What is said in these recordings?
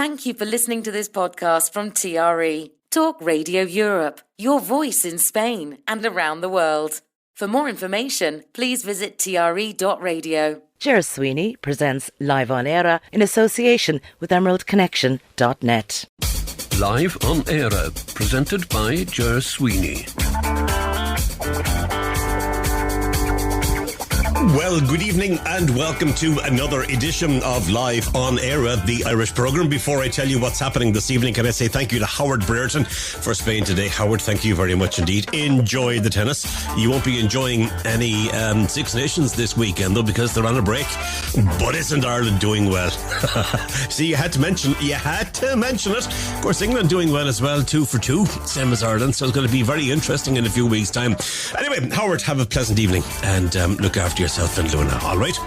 Thank you for listening to this podcast from TRE, Talk Radio Europe, your voice in Spain and around the world. For more information, please visit tre.radio. Ger Sweeney presents Live on Eire in association with emeraldconnection.net. Live on Eire, presented by Ger Sweeney. Well, good evening and welcome to another edition of Live on Eire, the Irish programme. Before I tell you what's happening this evening, can I say thank you to Howard Brereton for Spain today. Howard, thank you very much indeed. Enjoy the tennis. You won't be enjoying any Six Nations this weekend, though, because they're on a break. But isn't Ireland doing well? See, you had to mention it. Of course, England doing well as well, 2 for 2, same as Ireland. So it's going to be very interesting in a few weeks' time. Anyway, Howard, have a pleasant evening and look after yourself and Luna, all right?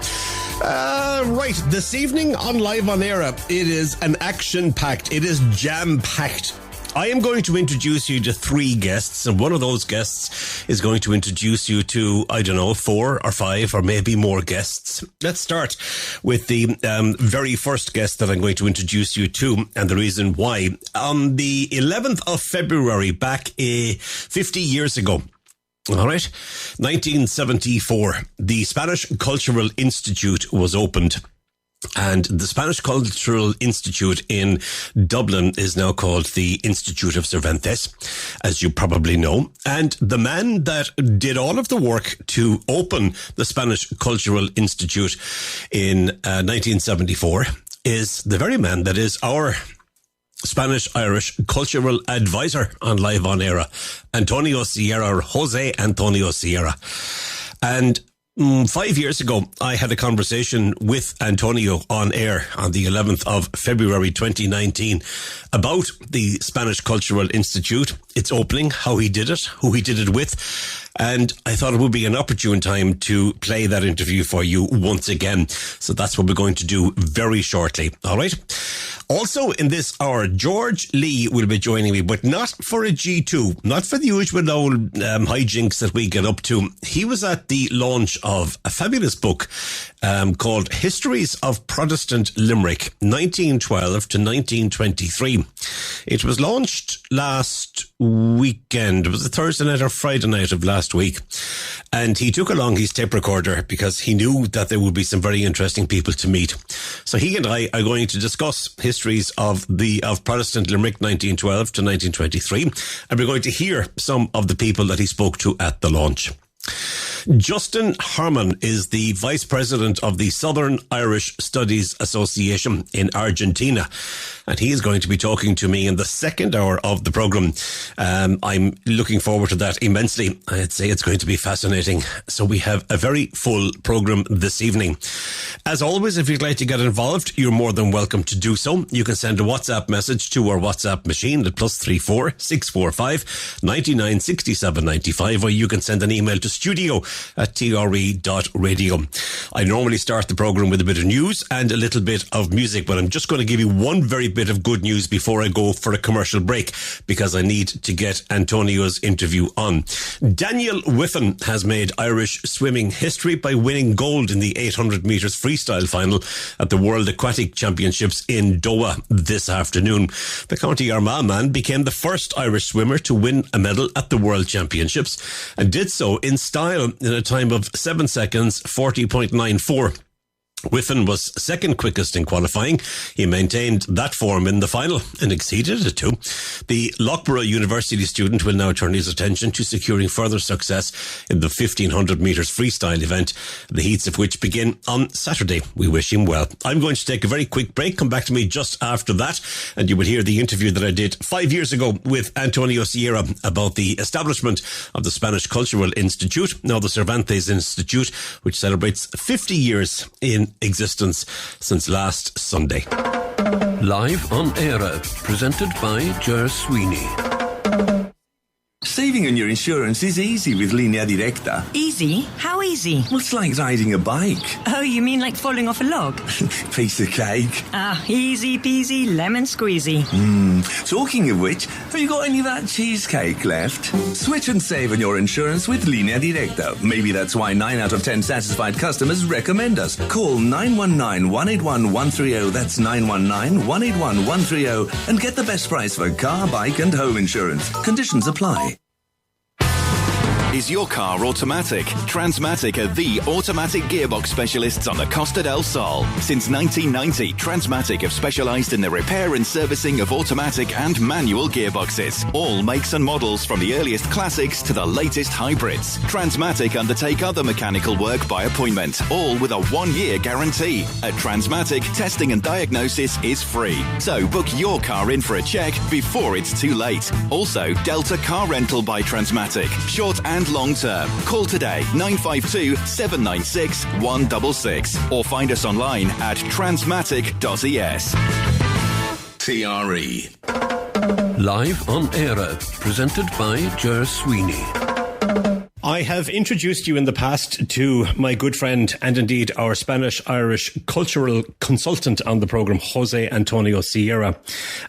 Right, this evening on Live on Eire, it is an action-packed, it is jam-packed. I am going to introduce you to 3 guests, and one of those guests is going to introduce you to, 4 or 5 or maybe more guests. Let's start with the very first guest that I'm going to introduce you to, and the reason why. On the 11th of February, back 50 years ago, all right, 1974, the Spanish Cultural Institute was opened. And the Spanish Cultural Institute in Dublin is now called the Institute of Cervantes, as you probably know. And the man that did all of the work to open the Spanish Cultural Institute in 1974 is the very man that is our Spanish-Irish cultural advisor on Live on Eire, Antonio Sierra, Jose Antonio Sierra. And 5 years ago, I had a conversation with Antonio on air on the 11th of February 2019 about the Spanish Cultural Institute, its opening, how he did it, who he did it with. And I thought it would be an opportune time to play that interview for you once again. So that's what we're going to do very shortly. All right. Also in this hour, George Lee will be joining me, but not for a G2, not for the usual old hijinks that we get up to. He was at the launch of a fabulous book called Histories of Protestant Limerick, 1912 to 1923. It was launched last weekend. It was a Thursday night or Friday night of last week. And he took along his tape recorder because he knew that there would be some very interesting people to meet. So he and I are going to discuss histories of Protestant Limerick 1912 to 1923. And we're going to hear some of the people that he spoke to at the launch. Justin Harmon is the Vice President of the Southern Irish Studies Association in Argentina, and he is going to be talking to me in the second hour of the programme. I'm looking forward to that immensely. I'd say it's going to be fascinating. So we have a very full programme this evening. As always, if you'd like to get involved, you're more than welcome to do so. You can send a WhatsApp message to our WhatsApp machine at +34 645 99 67 95, or you can send an email to studio@tre.radio. I normally start the programme with a bit of news and a little bit of music, but I'm just going to give you one very bit of good news before I go for a commercial break, because I need to get Antonio's interview on. Daniel Whiffen has made Irish swimming history by winning gold in the 800 metres freestyle final at the World Aquatic Championships in Doha this afternoon. The County Armagh man became the first Irish swimmer to win a medal at the World Championships, and did so in style in a time of 7 seconds 40.94. Whiffen was second quickest in qualifying. He maintained that form in the final and exceeded it too. The Loughborough University student will now turn his attention to securing further success in the 1500 metres freestyle event, the heats of which begin on Saturday. We wish him well. I'm going to take a very quick break. Come back to me just after that, and you will hear the interview that I did 5 years ago with Antonio Sierra about the establishment of the Spanish Cultural Institute, now the Cervantes Institute, which celebrates 50 years in existence since last Sunday. Live on Eire, presented by Ger Sweeney. Saving on your insurance is easy with Linea Directa. Easy? How easy? Well, it's like riding a bike. Oh, you mean like falling off a log? Piece of cake. Ah, easy peasy lemon squeezy. Talking of which, have you got any of that cheesecake left? Switch and save on your insurance with Linea Directa. Maybe that's why 9 out of 10 satisfied customers recommend us. Call 919-181-130. That's 919-181-130 and get the best price for car, bike and home insurance. Conditions apply. Is your car automatic? Transmatic are the automatic gearbox specialists on the Costa del Sol. Since 1990, Transmatic have specialised in the repair and servicing of automatic and manual gearboxes. All makes and models from the earliest classics to the latest hybrids. Transmatic undertake other mechanical work by appointment, all with a 1-year guarantee. At Transmatic, testing and diagnosis is free. So book your car in for a check before it's too late. Also, Delta Car Rental by Transmatic. Short and long term. Call today 952 796 166 or find us online at transmatic.es. TRE. Live on Eire, presented by Ger Sweeney. I have introduced you in the past to my good friend and indeed our Spanish-Irish cultural consultant on the programme, Jose Antonio Sierra.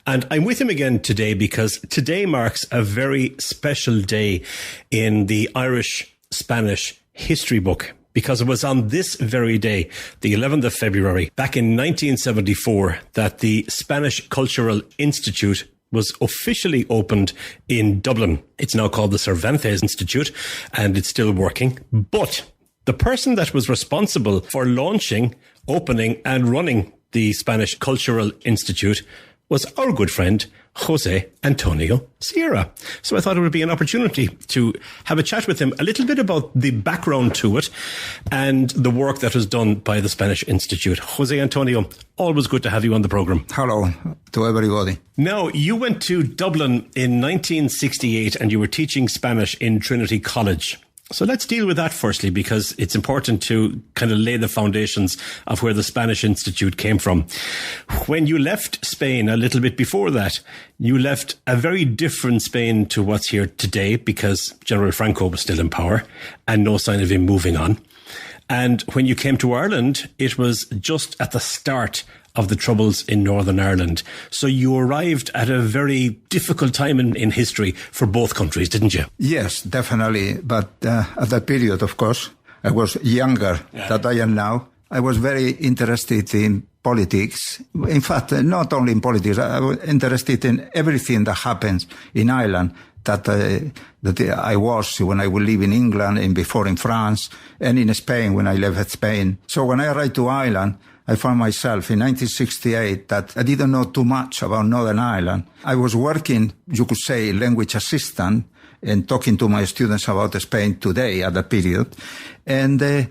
And I'm with him again today because today marks a very special day in the Irish-Spanish history book. Because it was on this very day, the 11th of February, back in 1974, that the Spanish Cultural Institute was officially opened in Dublin. It's now called the Cervantes Institute, and it's still working. But the person that was responsible for launching, opening, and running the Spanish Cultural Institute was our good friend, Jose Antonio Sierra. So I thought it would be an opportunity to have a chat with him a little bit about the background to it and the work that was done by the Spanish Institute. Jose Antonio, always good to have you on the programme. Hello to everybody. Now, you went to Dublin in 1968 and you were teaching Spanish in Trinity College. So let's deal with that firstly, because it's important to kind of lay the foundations of where the Spanish Institute came from. When you left Spain a little bit before that, you left a very different Spain to what's here today, because General Franco was still in power and no sign of him moving on. And when you came to Ireland, it was just at the start of the troubles in Northern Ireland. So you arrived at a very difficult time in history for both countries, didn't you? Yes, definitely. But at that period, of course, I was younger than I am now. I was very interested in politics. In fact, not only in politics, I was interested in everything that happens in Ireland. That I was when I would live in England and before in France and in Spain when I left Spain. So when I arrived to Ireland, I found myself in 1968 that I didn't know too much about Northern Ireland. I was working, you could say, language assistant and talking to my students about Spain today at that period. And I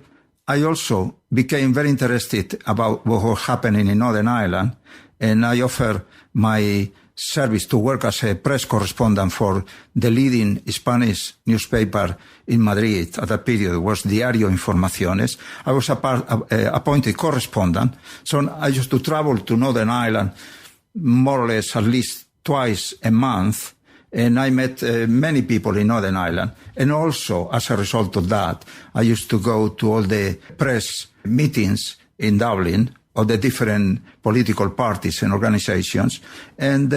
also became very interested about what was happening in Northern Ireland. And I offered my service to work as a press correspondent for the leading Spanish newspaper in Madrid at that period. It was Diario Informaciones. I was appointed correspondent, so I used to travel to Northern Ireland more or less at least twice a month, and I met many people in Northern Ireland. And also, as a result of that, I used to go to all the press meetings in Dublin of the different political parties and organizations. And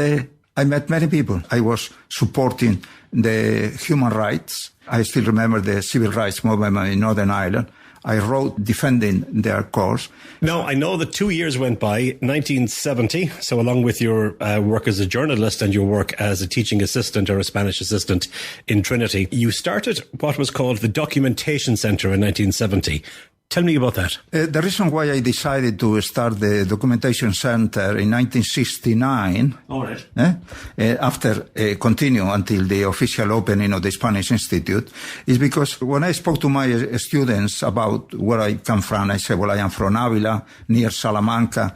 I met many people. I was supporting the human rights. I still remember the civil rights movement in Northern Ireland. I wrote defending their cause. Now, I know that 2 years went by, 1970, so along with your work as a journalist and your work as a teaching assistant or a Spanish assistant in Trinity, you started what was called the Documentation Centre in 1970. Tell me about that. The reason why I decided to start the Documentation Center in 1969, all right, after continue until the official opening of the Spanish Institute, is because when I spoke to my students about where I come from, I said, well, I am from Avila, near Salamanca.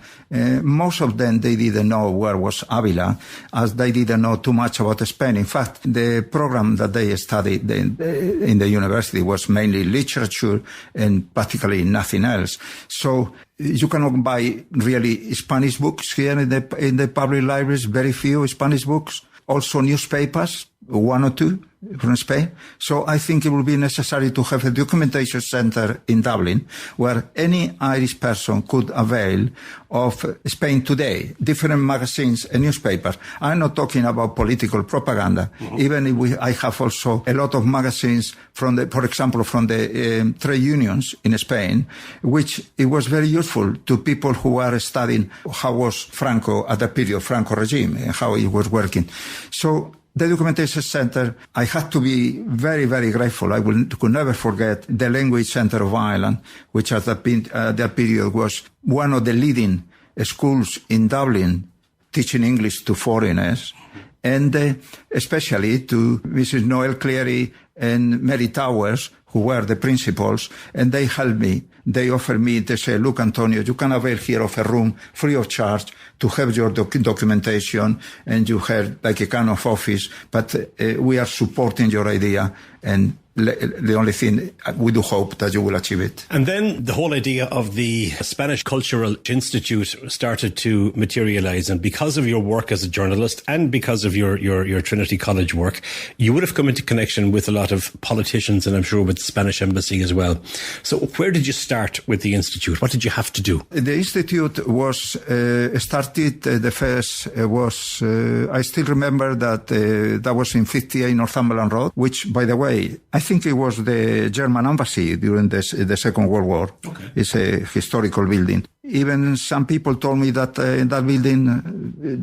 Most of them, they didn't know where was Avila, as they didn't know too much about Spain. In fact, the program that they studied in the university was mainly literature and practically nothing else. So you cannot buy really Spanish books here in the public libraries, very few Spanish books. Also newspapers, one or two from Spain. So I think it will be necessary to have a documentation center in Dublin where any Irish person could avail of Spain Today, different magazines and newspapers. I'm not talking about political propaganda. Even if I have also a lot of magazines from for example, from the trade unions in Spain, which it was very useful to people who are studying how was Franco at the period, Franco regime, and how it was working. So the documentation center, I had to be very, very grateful. I could never forget the Language Center of Ireland, which at that period was one of the leading schools in Dublin teaching English to foreigners, and especially to Mrs. Noel Cleary and Mary Towers, who were the principals, and they helped me. They offered me, they say, look, Antonio, you can avail here of a room free of charge to have your documentation, and you have like a kind of office, but we are supporting your idea, and the only thing, we do hope that you will achieve it. And then the whole idea of the Spanish Cultural Institute started to materialize. And because of your work as a journalist and because of your Trinity College work, you would have come into connection with a lot of politicians and I'm sure with the Spanish Embassy as well. So where did you start with the Institute? What did you have to do? The Institute was started, the first was, I still remember that that was in 58 Northumberland Road, which, by the way, I think it was the German embassy during the Second World War. Okay. It's a historical building. Even some people told me that in that building,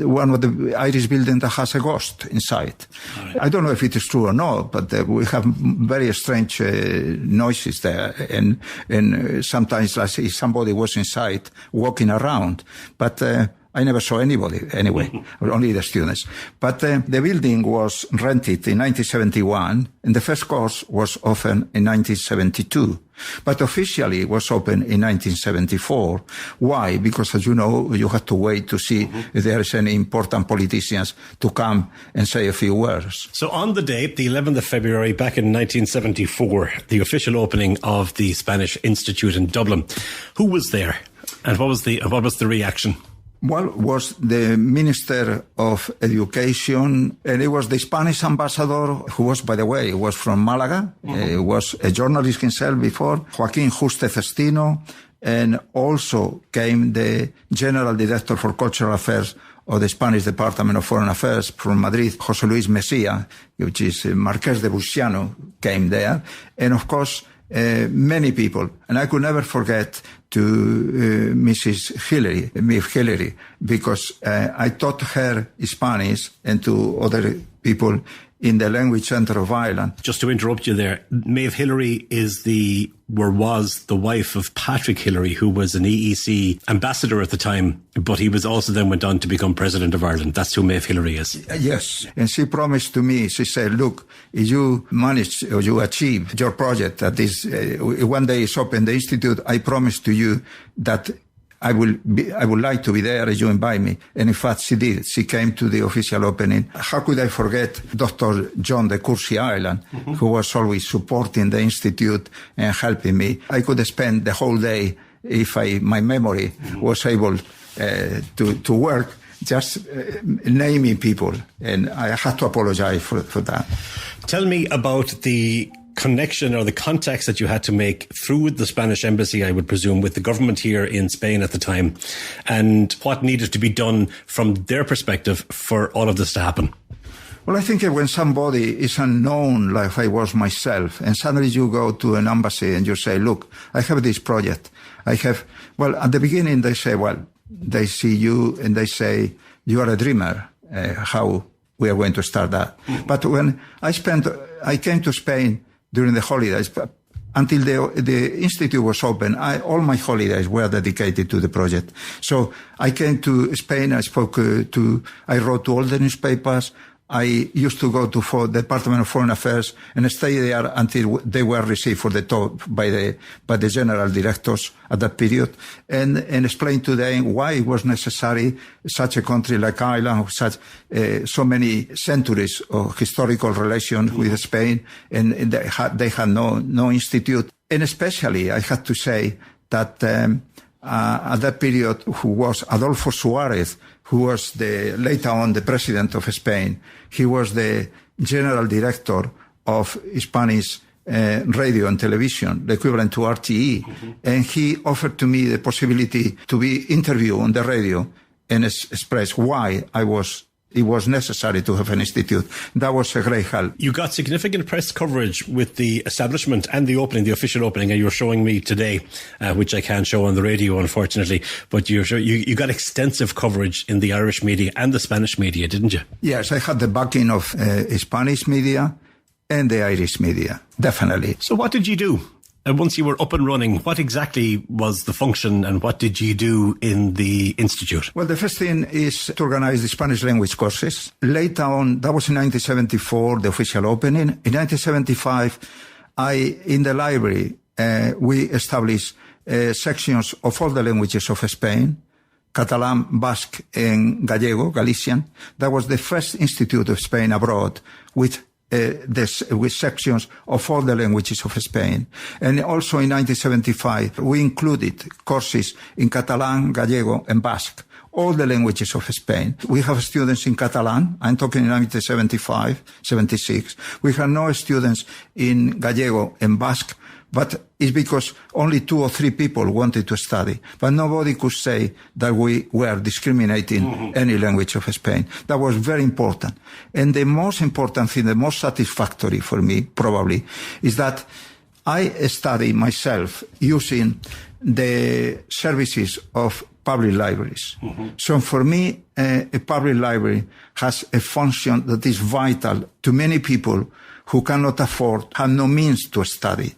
one of the Irish buildings that has a ghost inside. Right. I don't know if it is true or not, but we have very strange noises there, and sometimes like if somebody was inside walking around, but I never saw anybody anyway, only the students. But the building was rented in 1971, and the first course was opened in 1972. But officially it was opened in 1974. Why? Because, as you know, you had to wait to see if there is any important politicians to come and say a few words. So on the day, the 11th of February, back in 1974, the official opening of the Spanish Institute in Dublin, who was there? And what was the reaction? Well, was the Minister of Education, and it was the Spanish ambassador, who was, by the way, was from Malaga, was a journalist himself before, Joaquín Juste Cestino, and also came the General Director for Cultural Affairs of the Spanish Department of Foreign Affairs from Madrid, José Luis Mesía, which is Marqués de Buciano, came there, and of course, many people, and I could never forget to Miss Hillary, because I taught her Spanish and to other people in the Language Center of Ireland. Just to interrupt you there, Maeve Hillary was the wife of Patrick Hillary, who was an EEC ambassador at the time, but he was also then went on to become President of Ireland. That's who Maeve Hillary is. Yes. And she promised to me, she said, look, if you manage or you achieve your project that is, one day is open the Institute, I promise to you that I would like to be there as you invite me. And in fact, she did. She came to the official opening. How could I forget Dr. John de Courcy Ireland, who was always supporting the Institute and helping me. I could spend the whole day, if my memory was able to work, just naming people. And I had to apologize for that. Tell me about the connection or the contacts that you had to make through the Spanish embassy, I would presume, with the government here in Spain at the time, and what needed to be done from their perspective for all of this to happen. Well, I think when somebody is unknown, like I was myself, and suddenly you go to an embassy and you say, look, I have this project. Well, at the beginning they say, well, they see you and they say, you are a dreamer. How we are going to start that? But when I came to Spain during the holidays, until the Institute was open, all my holidays were dedicated to the project. So I came to Spain, I wrote to all the newspapers. I used to go to the Department of Foreign Affairs and stay there until they were received for the top by the general directors at that period, and explain to them why it was necessary such a country like Ireland, so many centuries of historical relations with Spain, and they had no institute. And especially, I had to say that at that period, who was Adolfo Suárez, who was later on the president of Spain. He was the general director of Spanish radio and television, the equivalent to RTE. Mm-hmm. And he offered to me the possibility to be interviewed on the radio and express why it was necessary to have an institute. That was a great help. You got significant press coverage with the establishment and the official opening, and you were showing me today, which I can't show on the radio, unfortunately, but you got extensive coverage in the Irish media and the Spanish media, didn't you? Yes, I had the backing of Spanish media and the Irish media, definitely. So what did you do? And once you were up and running, what exactly was the function and what did you do in the institute? Well, the first thing is to organize the Spanish language courses. Later on, that was in 1974, the official opening. In 1975, in the library, we established sections of all the languages of Spain, Catalan, Basque, and Gallego, Galician. That was the first institute of Spain abroad with sections of all the languages of Spain. And also in 1975, we included courses in Catalan, Gallego, and Basque, all the languages of Spain. We have students in Catalan. I'm talking in 1975, 76. We have no students in Gallego and Basque, but it's because only 2 or 3 people wanted to study. But nobody could say that we were discriminating any language of Spain. That was very important. And the most important thing, the most satisfactory for me, probably, is that I study myself using the services of public libraries. So for me, a public library has a function that is vital to many people who cannot afford, have no means to study.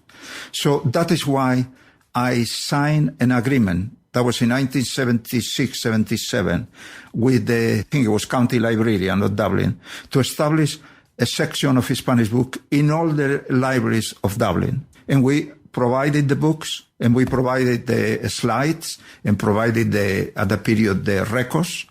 So that is why I signed an agreement that was in 1976-77 with I think it was County Librarian of Dublin, to establish a section of Spanish book in all the libraries of Dublin. And we provided the books, and we provided the slides, and provided at the period the records,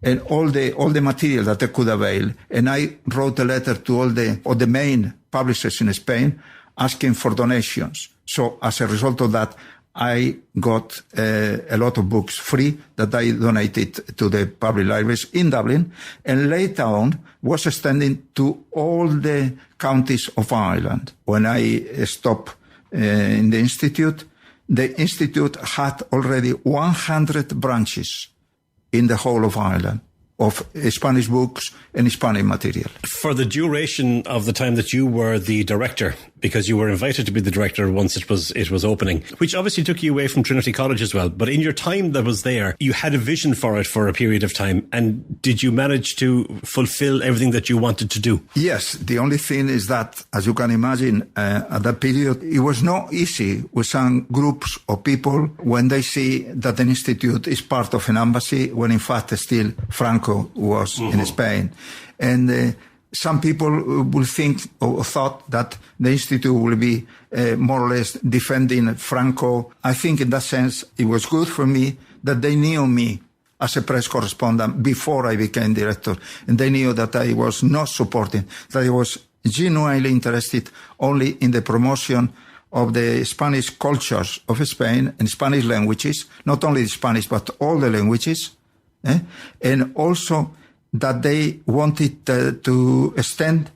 and all the material that I could avail. And I wrote a letter to all the main publishers in Spain, asking for donations. So as a result of that, I got a lot of books free that I donated to the public libraries in Dublin, and later on was extending to all the counties of Ireland. When I stopped in the institute had already 100 branches in the whole of Ireland of Spanish books and Spanish material. For the duration of the time that you were the director, because you were invited to be the director once it was opening, which obviously took you away from Trinity College as well, but in your time that was there, you had a vision for it for a period of time, and did you manage to fulfill everything that you wanted to do? Yes, the only thing is that, as you can imagine, at that period, it was not easy with some groups of people when they see that an institute is part of an embassy, when in fact still Franco was in Spain. And some people will think or thought that the institute will be more or less defending Franco. I think in that sense, it was good for me that they knew me as a press correspondent before I became director. And they knew that I was not supporting, that I was genuinely interested only in the promotion of the Spanish cultures of Spain and Spanish languages, not only Spanish, but all the languages. And also that they wanted to extend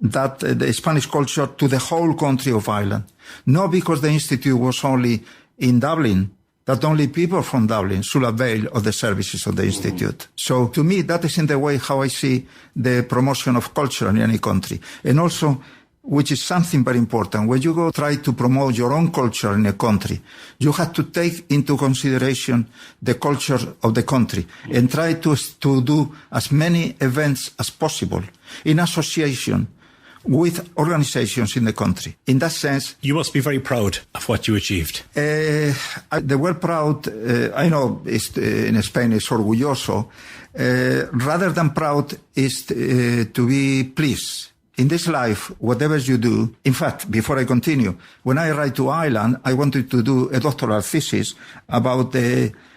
that the Spanish culture to the whole country of Ireland. Not because the institute was only in Dublin, that only people from Dublin should avail of the services of the institute. So to me, that is in the way how I see the promotion of culture in any country. And also, which is something very important, when you go try to promote your own culture in a country, you have to take into consideration the culture of the country and try to do as many events as possible in association with organizations in the country. In that sense, you must be very proud of what you achieved. The word proud, I know in Spain is orgulloso. Rather than proud is to be pleased. In this life, whatever you do, in fact, before I continue, when I arrived to Ireland, I wanted to do a doctoral thesis about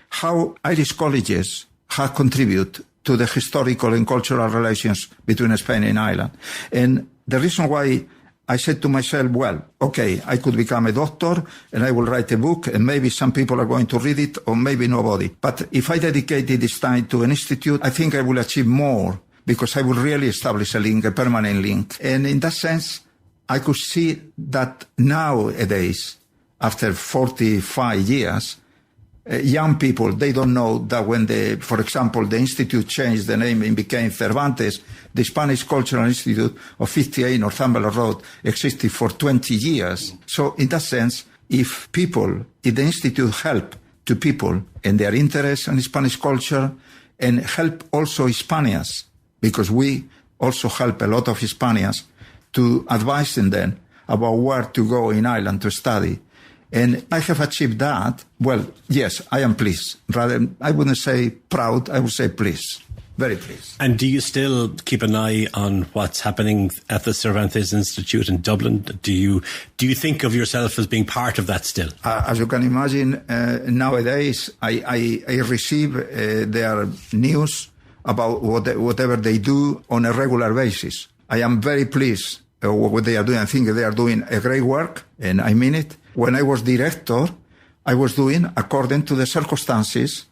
how Irish colleges have contributed to the historical and cultural relations between Spain and Ireland. And the reason why I said to myself, well, okay, I could become a doctor and I will write a book and maybe some people are going to read it or maybe nobody. But if I dedicated this time to an institute, I think I will achieve more because I will really establish a link, a permanent link. And in that sense, I could see that nowadays, after 45 years, young people, they don't know that when for example, the institute changed the name and became Cervantes, the Spanish Cultural Institute of 58 Northumberland Road existed for 20 years. So in that sense, if the institute help to people and their interest in Spanish culture and help also Hispanians, because we also help a lot of Hispanians to advising them about where to go in Ireland to study. And I have achieved that. Well, yes, I am pleased. Rather, I wouldn't say proud, I would say pleased. Very pleased. And do you still keep an eye on what's happening at the Cervantes Institute in Dublin? Do you think of yourself as being part of that still? As you can imagine, nowadays I receive their news about whatever they do on a regular basis. I am very pleased with what they are doing. I think they are doing a great work, and I mean it. When I was director, I was doing according to the circumstances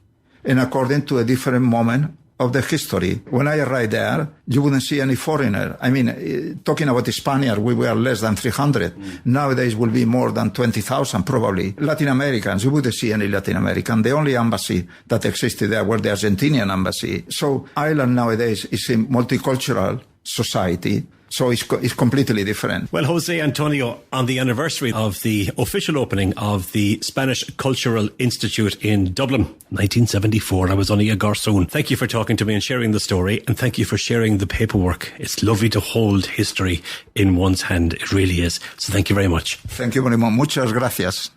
and according to a different moment of the history. When I arrived there, you wouldn't see any foreigner. I mean, talking about the Spaniards, we were less than 300. Nowadays will be more than 20,000 probably. Latin Americans, you wouldn't see any Latin American. The only embassy that existed there was the Argentinian embassy. So Ireland nowadays is a multicultural society. So it's completely different. Well, Jose Antonio, on the anniversary of the official opening of the Spanish Cultural Institute in Dublin, 1974, I was only a garçon. Thank you for talking to me and sharing the story, and thank you for sharing the paperwork. It's lovely to hold history in one's hand. It really is. So thank you very much. Thank you very much. Muchas gracias.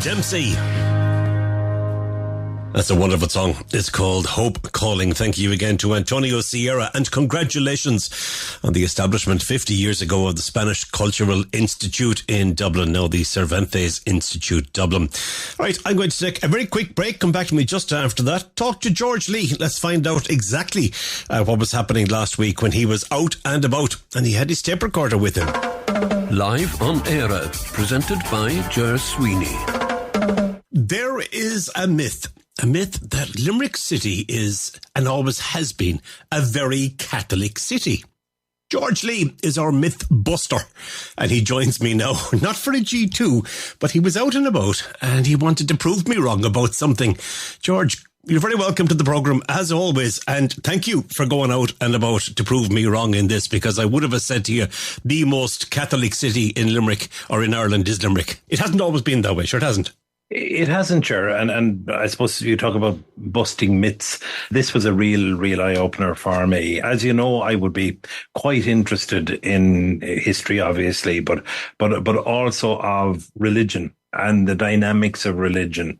Dempsey. That's a wonderful song. It's called Hope Calling. Thank you again to Antonio Sierra, and congratulations on the establishment 50 years ago of the Spanish Cultural Institute in Dublin, now the Cervantes Institute Dublin. All right, I'm going to take a very quick break. Come back to me just after that. Talk to George Lee. Let's find out exactly what was happening last week when he was out and about and he had his tape recorder with him. Live on Eire, presented by Ger Sweeney. There is a myth that Limerick City is, and always has been, a very Catholic city. George Lee is our myth buster, and he joins me now, not for a G2, but he was out and about, and he wanted to prove me wrong about something. George, you're very welcome to the programme, as always, and thank you for going out and about to prove me wrong in this, because I would have said to you, the most Catholic city in Limerick, or in Ireland, is Limerick. It hasn't always been that way, sure it hasn't. It hasn't, Ger, and I suppose you talk about busting myths. This was a real eye-opener for me. As you know, I would be quite interested in history, obviously, but also of religion and the dynamics of religion.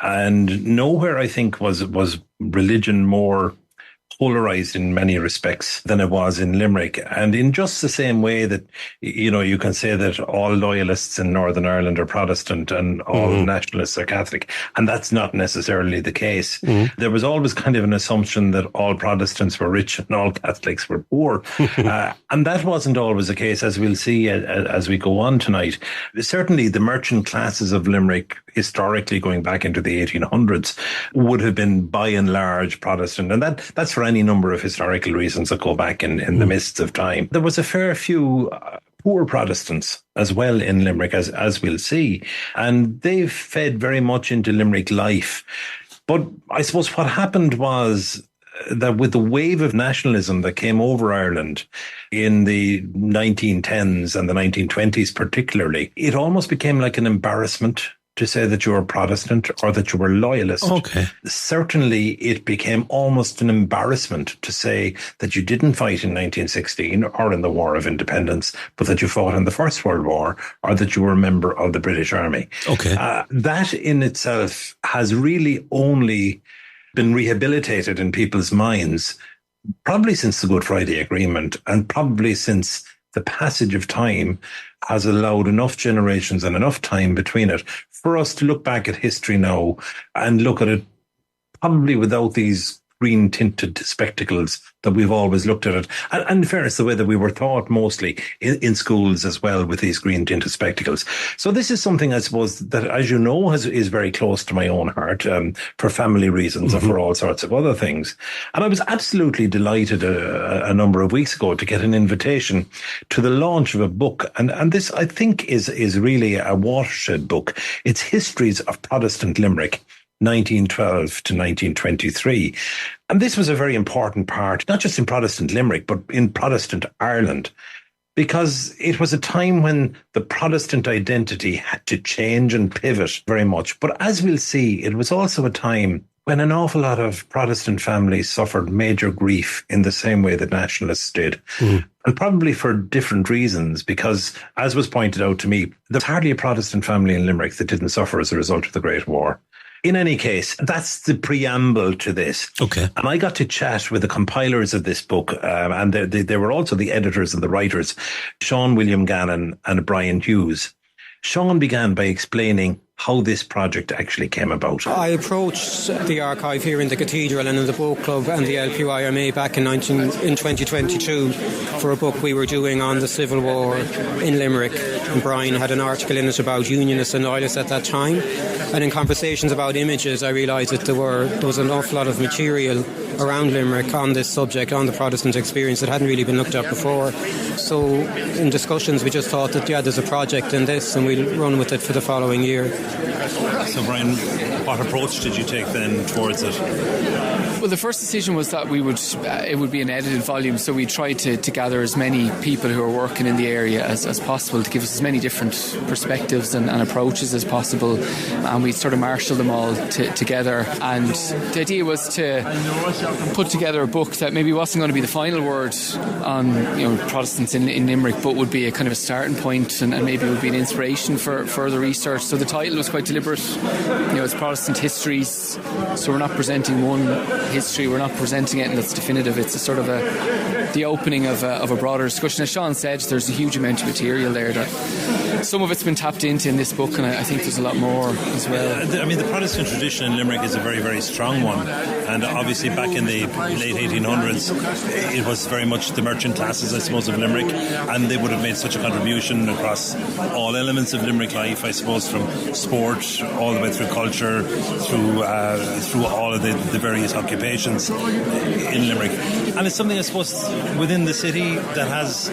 And nowhere, I think, was religion more polarized in many respects than it was in Limerick. And in just the same way that, you know, you can say that all loyalists in Northern Ireland are Protestant and all nationalists are Catholic. And that's not necessarily the case. There was always kind of an assumption that all Protestants were rich and all Catholics were poor. And that wasn't always the case, as we'll see as we go on tonight. Certainly the merchant classes of Limerick, historically going back into the 1800s, would have been by and large Protestant. And that's for any number of historical reasons that go back in the mists of time. There was a fair few poor Protestants as well in Limerick, as we'll see. And they've fed very much into Limerick life. But I suppose what happened was that with the wave of nationalism that came over Ireland in the 1910s and the 1920s particularly, it almost became like an embarrassment to say that you were Protestant or that you were loyalist. Okay. Certainly, it became almost an embarrassment to say that you didn't fight in 1916 or in the War of Independence, but that you fought in the First World War or that you were a member of the British Army. Okay. That in itself has really only been rehabilitated in people's minds, probably since the Good Friday Agreement and probably since the passage of time has allowed enough generations and enough time between it for us to look back at history now and look at it probably without these green tinted spectacles that we've always looked at it. And in fairness, the way that we were taught mostly in schools as well with these green tinted spectacles. So this is something, I suppose, that, as you know, is very close to my own heart for family reasons and for all sorts of other things. And I was absolutely delighted a number of weeks ago to get an invitation to the launch of a book. And this, I think, is really a watershed book. It's Histories of Protestant Limerick, 1912 to 1923. And this was a very important part, not just in Protestant Limerick, but in Protestant Ireland, because it was a time when the Protestant identity had to change and pivot very much. But as we'll see, it was also a time when an awful lot of Protestant families suffered major grief in the same way that nationalists did. And probably for different reasons, because, as was pointed out to me, there's hardly a Protestant family in Limerick that didn't suffer as a result of the Great War. In any case, that's the preamble to this. Okay. And I got to chat with the compilers of this book, and they were also the editors and the writers, Sean William Gannon and Brian Hughes. Sean began by explaining how this project actually came about. I approached the archive here in the Cathedral and in the Book Club and the LPYMA back in 2022 for a book we were doing on the Civil War in Limerick. And Brian had an article in it about Unionists and Loyalists at that time. And in conversations about images, I realised that there was an awful lot of material around Limerick on this subject, on the Protestant experience, that hadn't really been looked at before. So in discussions, we just thought that, there's a project in this and we'll run with it for the following year. So, Brian, what approach did you take then towards it? Well, the first decision was that it would be an edited volume, so we tried to gather as many people who are working in the area as possible to give us as many different perspectives and approaches as possible, and we sort of marshalled them all together. And the idea was to put together a book that maybe wasn't going to be the final word on Protestants in Limerick, but would be a kind of a starting point, and maybe would be an inspiration for further research. So the title was quite deliberate. It's Protestant Histories, so we're not presenting one history, we're not presenting anything that's definitive. It's a sort of the opening of a broader discussion. As Sean said, there's a huge amount of material there that some of it's been tapped into in this book, and I think there's a lot more as well. I mean, the Protestant tradition in Limerick is a very, very strong one, and obviously back in the late 1800s it was very much the merchant classes, I suppose, of Limerick, and they would have made such a contribution across all elements of Limerick life, I suppose, from sport all the way through culture, through all of the various occupations in Limerick. And it's something, I suppose, within the city that has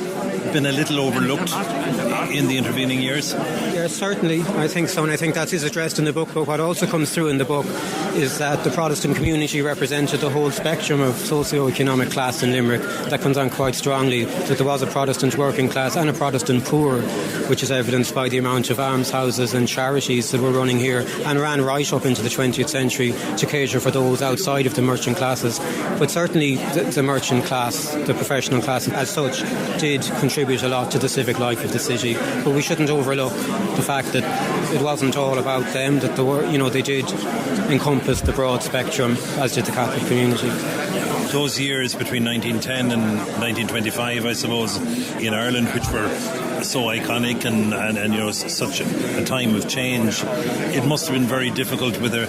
been a little overlooked in the intervening years. Yeah, certainly, I think so, and I think that is addressed in the book. But what also comes through in the book is that the Protestant community represented the whole spectrum of socio-economic class in Limerick. That comes on quite strongly, that there was a Protestant working class and a Protestant poor, which is evidenced by the amount of almshouses and charities that were running here and ran right up into the 20th century to cater for those outside of the merchant classes. But certainly the merchant class, the professional class as such, did contribute a lot to the civic life of the city. But we shouldn't overlook the fact that it wasn't all about them, that they did encompass the broad spectrum, as did the Catholic community. Those years between 1910 and 1925, I suppose, in Ireland, which were so iconic and such a time of change, it must have been very difficult with a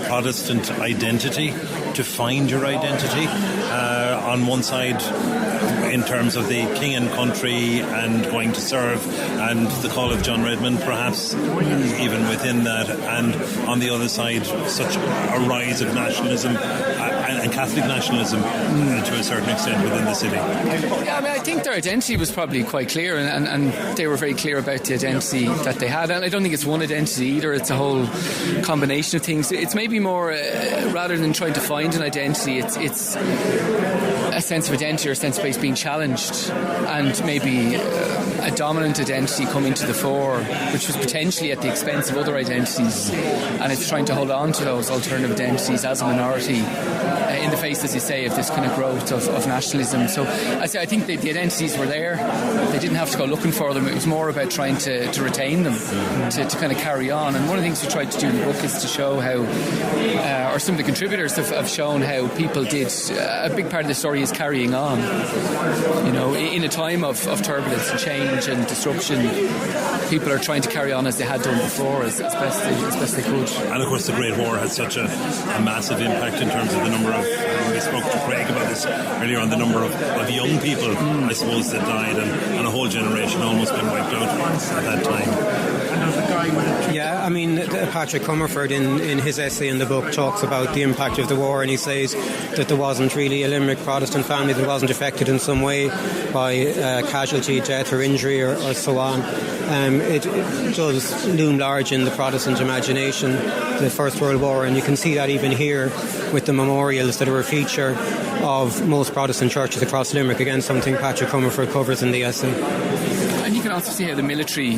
Protestant identity to find your identity. On one side, in terms of the king and country and going to serve, and the call of John Redmond, perhaps even within that, and on the other side, such a rise of nationalism and Catholic nationalism to a certain extent within the city. Yeah, I mean, I think their identity was probably quite clear, and they were very clear about the identity that they had. And I don't think it's one identity either, it's a whole combination of things. It's maybe more, rather than trying to find an identity, it's a sense of identity or a sense of place being challenged, and maybe a dominant identity coming to the fore, which was potentially at the expense of other identities, and it's trying to hold on to those alternative identities as a minority in the face, as you say, of this kind of growth of nationalism. So I think the identities were there. They didn't have to go looking for them. It was more about trying to retain them, to kind of carry on. And one of the things we tried to do in the book is to show how, or some of the contributors have shown how people did, a big part of the story is carrying on. In a time of turbulence and change and disruption, people are trying to carry on as they had done before, as best they could. And of course the Great War had such a massive impact in terms of the number of, we spoke to Craig about this earlier on, the number of young people, I suppose, that died, and a whole generation almost been wiped out at that time. Yeah, I mean, Patrick Comerford in his essay in the book talks about the impact of the war, and he says that there wasn't really a Limerick Protestant family that wasn't affected in some way by casualty, death or injury or so on. It does loom large in the Protestant imagination, the First World War, and you can see that even here with the memorials that are a feature of most Protestant churches across Limerick. Again, something Patrick Comerford covers in the essay. And you can also see how the military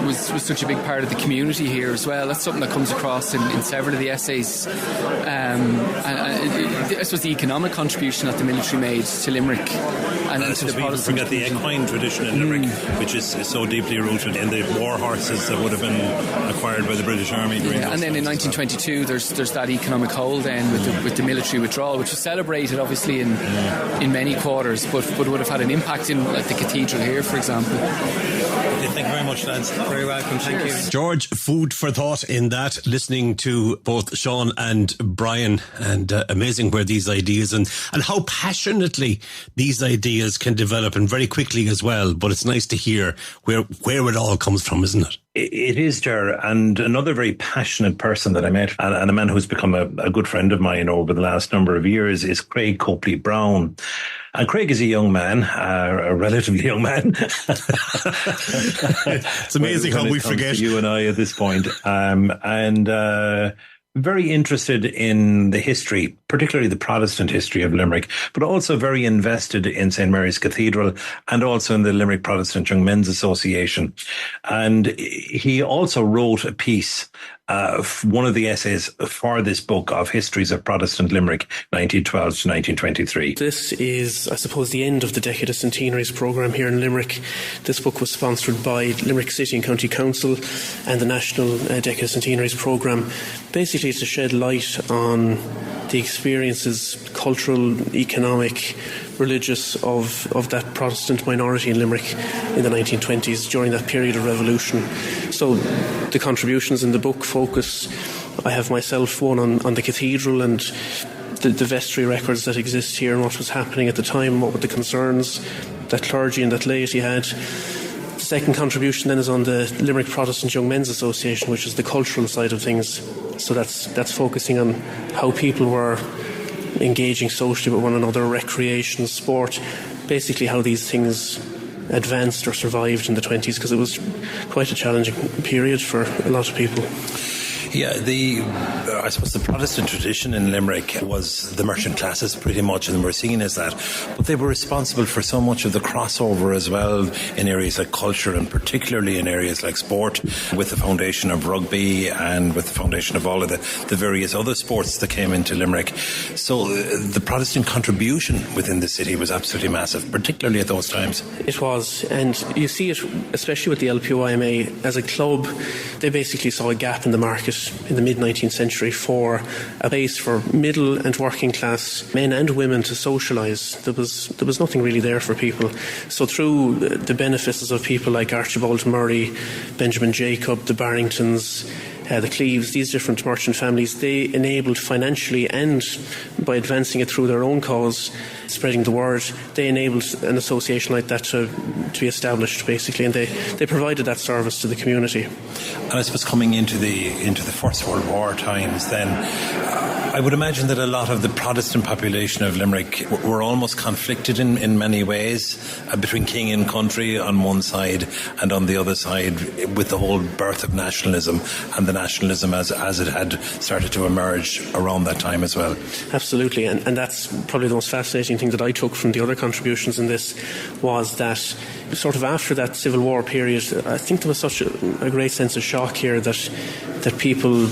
was such a big part of the community here as well. That's something that comes across in several of the essays. And I suppose the economic contribution that the military made to Limerick and to the Protestant. Forget the equine tradition in Limerick, which is so deeply rooted in the war horses that would have been acquired by the British Army. And then in 1922, there's that economic hole then with the military withdrawal, which was celebrated obviously in many quarters, but would have had an impact in the cathedral here, for example. Okay, thank you very much, lads. Very welcome, thank you. George, food for thought in that, listening to both Sean and Brian, and amazing where these ideas and how passionately these ideas can develop, and very quickly as well. But it's nice to hear where it all comes from, isn't it? It is, Ger. And another very passionate person that I met, and a man who's become a good friend of mine over the last number of years, is Craig Copley-Brown. And Craig is a young man, a relatively young man. It's amazing how we forget. You and I at this point. And very interested in the history particularly the Protestant history of Limerick, but also very invested in St. Mary's Cathedral and also in the Limerick Protestant Young Men's Association. And he also wrote a piece, one of the essays for this book of Histories of Protestant Limerick, 1912 to 1923. This is, I suppose, the end of the Decade of Centenaries programme here in Limerick. This book was sponsored by Limerick City and County Council and the National Decade of Centenaries programme, basically to shed light on the experiences, cultural, economic, religious, of that Protestant minority in Limerick in the 1920s during that period of revolution. So the contributions in the book focus, I have myself one on the cathedral and the vestry records that exist here and what was happening at the time, what were the concerns that clergy and that laity had. The second contribution then is on the Limerick Protestant Young Men's Association, which is the cultural side of things. So that's focusing on how people were engaging socially with one another, recreation, sport, basically how these things advanced or survived in the 20s, because it was quite a challenging period for a lot of people. Yeah, I suppose the Protestant tradition in Limerick was the merchant classes pretty much, and were seen as that. But they were responsible for so much of the crossover as well in areas like culture, and particularly in areas like sport, with the foundation of rugby and with the foundation of all of the various other sports that came into Limerick. So the Protestant contribution within the city was absolutely massive, particularly at those times. It was, and you see it, especially with the LPYMA as a club. They basically saw a gap in the market in the mid-19th century for a place for middle and working class men and women to socialise. There was nothing really there for people. So through the benefices of people like Archibald Murray, Benjamin Jacob, the Barringtons, the Cleaves, these different merchant families, they enabled financially and by advancing it through their own cause, spreading the word, they enabled an association like that to be established, basically, and they provided that service to the community. And I suppose coming into the First World War times then, I would imagine that a lot of the Protestant population of Limerick were almost conflicted in many ways between king and country on one side and on the other side with the whole birth of nationalism and the nationalism as it had started to emerge around that time as well. Absolutely, and that's probably the most fascinating thing that I took from the other contributions in this, was that sort of after that Civil War period, I think there was such a great sense of shock here that people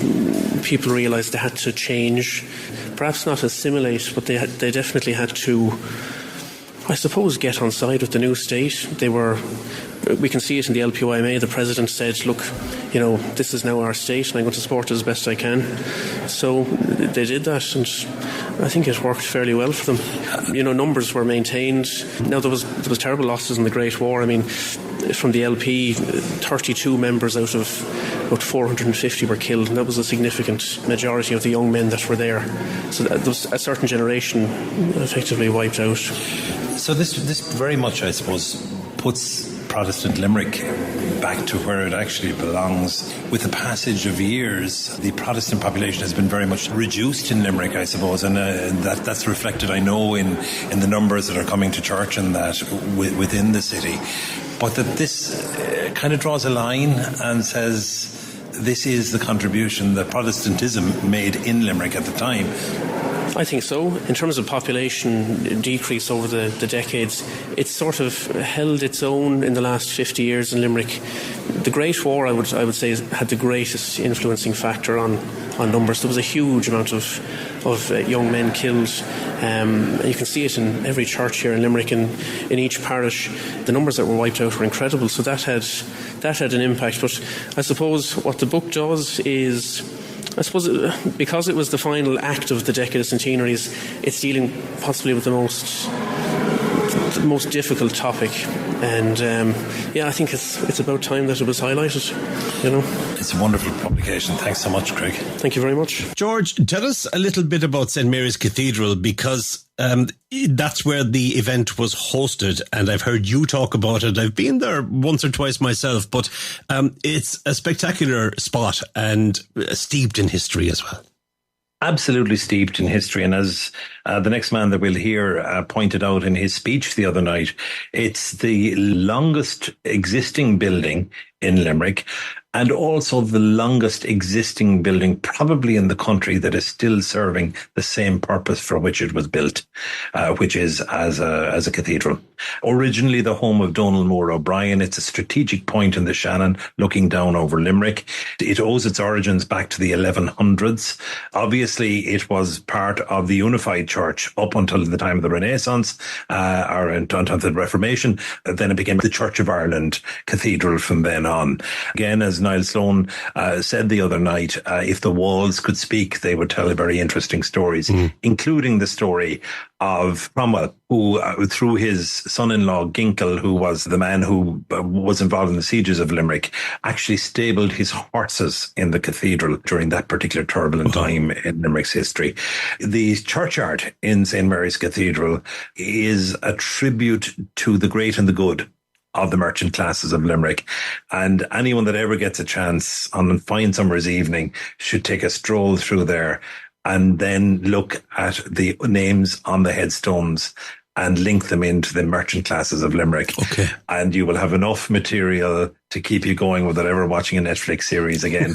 realised they had to change, perhaps not assimilate, but they definitely had to, I suppose, get on side with the new state. We can see it in the LPYMA. The president said, look, this is now our state and I'm going to support it as best I can. So they did that, and I think it worked fairly well for them. Numbers were maintained. Now there was terrible losses in the Great War. I mean, from the LP, 32 members out of about 450 were killed, and that was a significant majority of the young men that were there. So there was a certain generation effectively wiped out. So this very much, I suppose, puts Protestant Limerick back to where it actually belongs. With the passage of years, the Protestant population has been very much reduced in Limerick, I suppose, and that's reflected, I know, in the numbers that are coming to church and that within the city. But that this kind of draws a line and says this is the contribution that Protestantism made in Limerick at the time. I think so. In terms of population decrease over the decades, it's sort of held its own in the last 50 years in Limerick. The Great War, I would say, had the greatest influencing factor on numbers. There was a huge amount of young men killed. You can see it in every church here in Limerick, in each parish. The numbers that were wiped out were incredible. So that had an impact. But I suppose what the book does is, because it was the final act of the Decade of Centenaries, it's dealing possibly with the most difficult topic, and I think it's about time that it was highlighted. It's a wonderful publication. Thanks so much, Craig. Thank you very much. George, tell us a little bit about St. Mary's Cathedral, because that's where the event was hosted, and I've heard you talk about it. I've been there once or twice myself, but it's a spectacular spot and steeped in history as well. Absolutely steeped in history, and as the next man that we'll hear pointed out in his speech the other night, it's the longest existing building in Limerick, and also the longest existing building probably in the country that is still serving the same purpose for which it was built, which is as a cathedral. Originally the home of Donald Moore O'Brien, it's a strategic point in the Shannon looking down over Limerick. It owes its origins back to the 1100s. Obviously, it was part of the Unified Church up until the time of the Renaissance, or until the Reformation. Then it became the Church of Ireland Cathedral from then on. Again, as Niall Sloan said the other night, if the walls could speak, they would tell very interesting stories, including the story of Cromwell, who, through his son-in-law, Ginkell, who was the man who was involved in the sieges of Limerick, actually stabled his horses in the cathedral during that particular turbulent time in Limerick's history. The churchyard in St. Mary's Cathedral is a tribute to the great and the good of the merchant classes of Limerick. And anyone that ever gets a chance on a fine summer's evening should take a stroll through there and then look at the names on the headstones and link them into the merchant classes of Limerick. Okay. And you will have enough material to keep you going without ever watching a Netflix series again.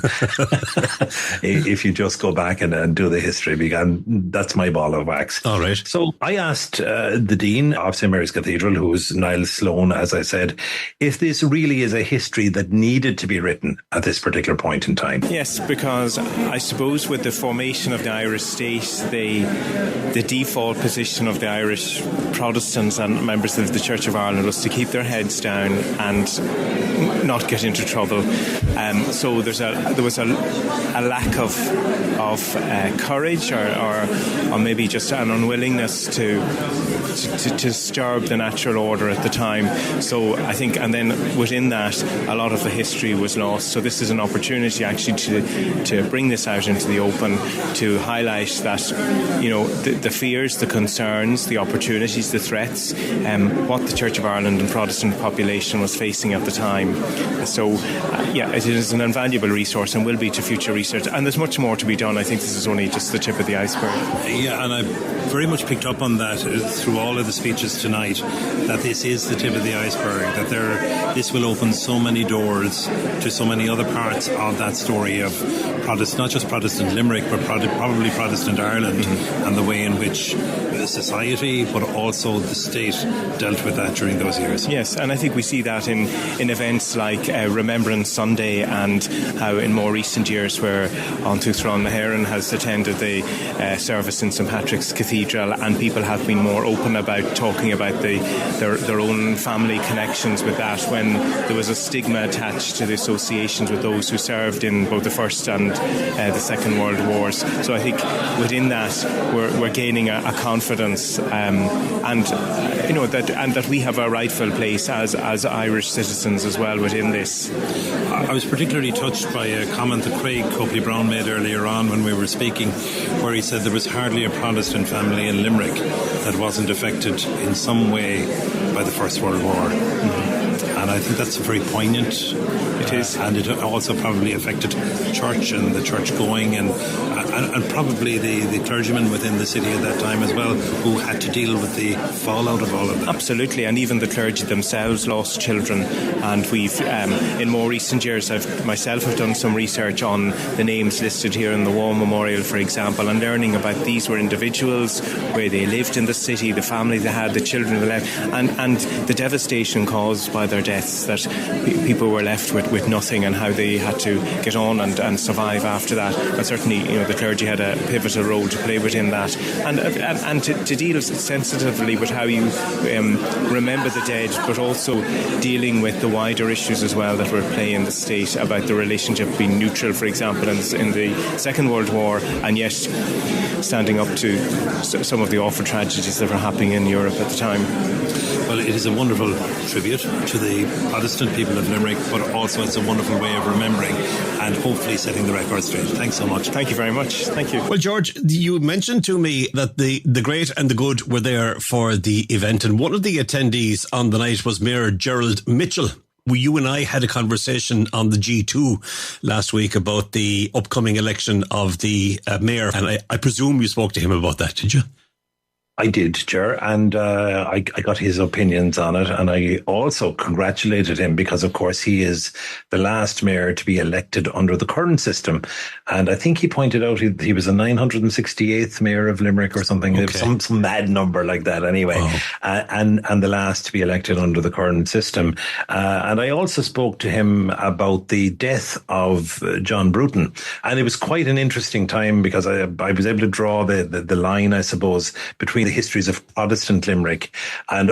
If you just go back and do the history, because that's my ball of wax. All right. So I asked the Dean of St. Mary's Cathedral, who's Niall Sloan, as I said, if this really is a history that needed to be written at this particular point in time. Yes, because I suppose with the formation of the Irish state, the default position of the Irish Protestants and members of the Church of Ireland was to keep their heads down and not get into trouble. So there was a lack of courage or maybe just an unwillingness to disturb the natural order at the time. So I think, and then within that, a lot of the history was lost. So this is an opportunity actually to bring this out into the open, to highlight that, the fears, the concerns, the opportunities, the threats, what the Church of Ireland and Protestant population was facing at the time. So, it is an invaluable resource and will be to future research. And there's much more to be done. I think this is only just the tip of the iceberg. Yeah, and I very much picked up on that through all of the speeches tonight, that this is the tip of the iceberg, that this will open so many doors to so many other parts of that story of Protestant, not just Protestant Limerick, but probably Protestant Ireland, and the way in which society, but also the state dealt with that during those years. Yes, and I think we see that in events like Remembrance Sunday, and how in more recent years where Antuthron Maheran has attended the service in St. Patrick's Cathedral, and people have been more open about talking about their own family connections with that, when there was a stigma attached to the associations with those who served in both the First and the Second World Wars. So I think within that we're gaining a confidence, and that we have a rightful place as Irish citizens as well within this. I was particularly touched by a comment that Craig Copley-Brown made earlier on when we were speaking, where he said there was hardly a Protestant family in Limerick that wasn't affected in some way by the First World War. And I think that's very poignant. It is. And it also probably affected church and the church going, and probably the clergymen within the city at that time as well, who had to deal with the fallout of all of that. Absolutely, and even the clergy themselves lost children. And we've, in more recent years, myself have done some research on the names listed here in the War Memorial, for example, and learning about these were individuals, where they lived in the city, the family they had, the children they left, and the devastation caused by their deaths, that people were left with nothing, and how they had to get on and survive after that. And certainly, the clergy had a pivotal role to play within that, and to deal sensitively with how you remember the dead, but also dealing with the wider issues as well that were at play in the state about the relationship being neutral, for example, in the Second World War, and yet standing up to some of the awful tragedies that were happening in Europe at the time. Well, it is a wonderful tribute to the Protestant people of Limerick, but also it's a wonderful way of remembering and hopefully setting the record straight. Thanks so much. Thank you very much. Thank you. Well, George, you mentioned to me that the great and the good were there for the event, and one of the attendees on the night was Mayor Gerald Mitchell. You and I had a conversation on the G2 last week about the upcoming election of the mayor, and I presume you spoke to him about that, did you? I did, Ger, and I got his opinions on it, and I also congratulated him because, of course, he is the last mayor to be elected under the current system. And I think he pointed out he was the 968th mayor of Limerick or something, Okay. some mad number like that anyway, and the last to be elected under the current system. And I also spoke to him about the death of John Bruton, and it was quite an interesting time because I was able to draw the line, I suppose, between the histories of Protestant Limerick and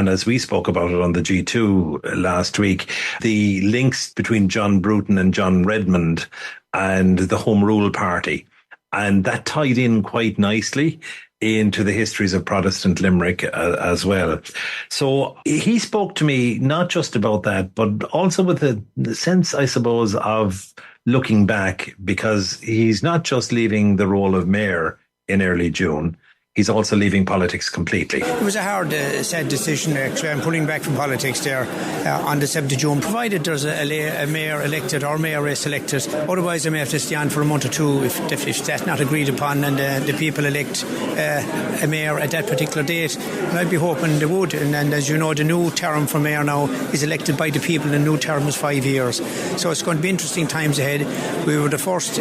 as we spoke about it on the G2 last week, the links between John Bruton and John Redmond and the Home Rule Party. And that tied in quite nicely into the histories of Protestant Limerick as well. So he spoke to me not just about that, but also with the sense, I suppose, of looking back, because he's not just leaving the role of mayor in early June. He's also leaving politics completely. It was a hard, sad decision, actually. I'm pulling back from politics there on the 7th of June, provided there's a mayor elected or mayoress elected. Otherwise, I may have to stand for a month or two if that's not agreed upon and the people elect a mayor at that particular date. And I'd be hoping they would. And as you know, the new term for mayor now is elected by the people. The new term is 5 years. So it's going to be interesting times ahead. We were the first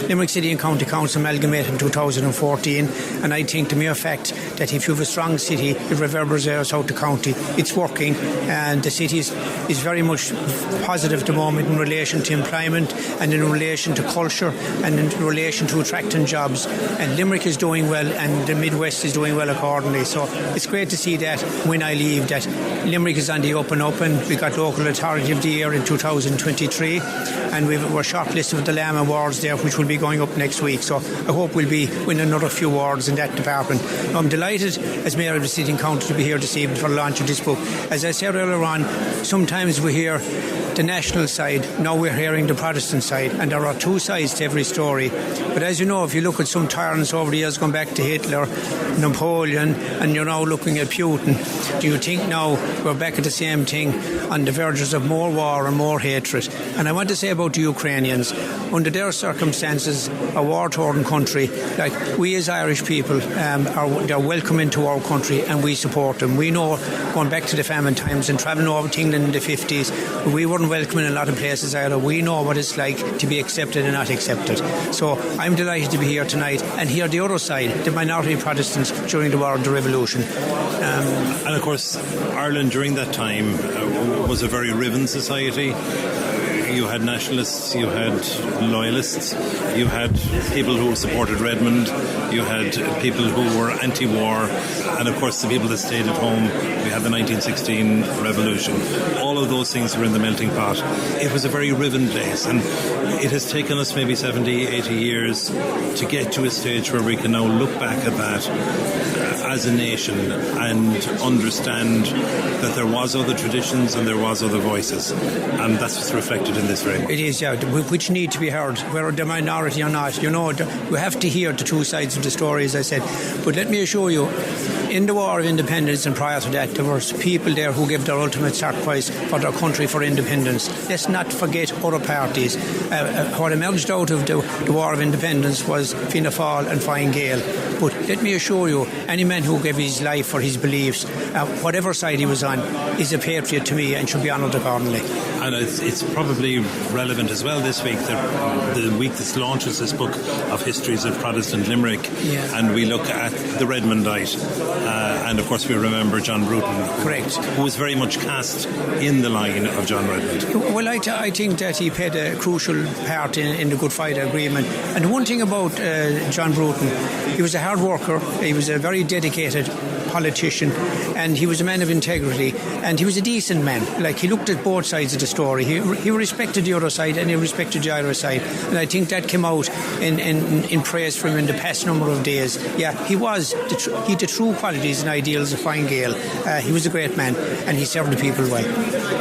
Limerick City and County Council amalgamated in 2014, and I think the mere fact that if you have a strong city, it reverberates out the county. It's working, and the city is very much positive at the moment in relation to employment and in relation to culture and in relation to attracting jobs. And Limerick is doing well, and the Midwest is doing well accordingly. So it's great to see that when I leave, that Limerick is on the up and up, and we got Local Authority of the Year in 2023, and we're shortlisted with the Lamb Awards there, which will be going up next week. So I hope we'll be winning another few awards in that department. I'm delighted as Mayor of the City and County to be here this evening for the launch of this book. As I said earlier on, sometimes we hear the national side, now we're hearing the Protestant side, and there are two sides to every story. But as you know, if you look at some tyrants over the years, going back to Hitler, Napoleon, and you're now looking at Putin, do you think now we're back at the same thing on the verges of more war and more hatred? And I want to say about the Ukrainians, under their circumstances, a war-torn country, like we as Irish people, they're welcome into our country, and we support them. We know, going back to the famine times and travelling over to England in the 50s, we weren't welcome in a lot of places either. We know what it's like to be accepted and not accepted. So I'm delighted to be here tonight and hear the other side, the minority Protestants during the War of the Revolution. And of course, Ireland during that time was a very riven society. You had nationalists, you had loyalists, you had people who supported Redmond, you had people who were anti-war, and of course the people that stayed at home. We had the 1916 revolution. All of those things were in the melting pot. It was a very riven place, and it has taken us maybe 70, 80 years to get to a stage where we can now look back at that as a nation and understand that there was other traditions and there was other voices, and that's what's reflected in this frame. It is, yeah, which need to be heard, whether the minority or not. You know, we have to hear the two sides of the story, as I said. But let me assure you, in the War of Independence and prior to that, there were people there who gave their ultimate sacrifice for their country, for independence. Let's not forget other parties. What emerged out of the War of Independence was Fianna Fáil and Fine Gael. But let me assure you, any man who gave his life for his beliefs, whatever side he was on, is a patriot to me and should be honoured accordingly. And it's probably relevant as well this week, the week that launches this book of histories of Protestant Limerick, and we look at the Redmondite, and of course we remember John Bruton, correct, who was very much cast in the line of John Redmond. Well, I think that he played a crucial part in the Good Friday Agreement. And one thing about John Bruton, he was a hard worker, he was a very dedicated politician, and he was a man of integrity, and he was a decent man. Like, he looked at both sides of the story. He respected the other side and he respected the Irish side, and I think that came out in praise for him in the past number of days. Yeah, he had the true qualities and ideals of Fine Gael. He was a great man, and he served the people well.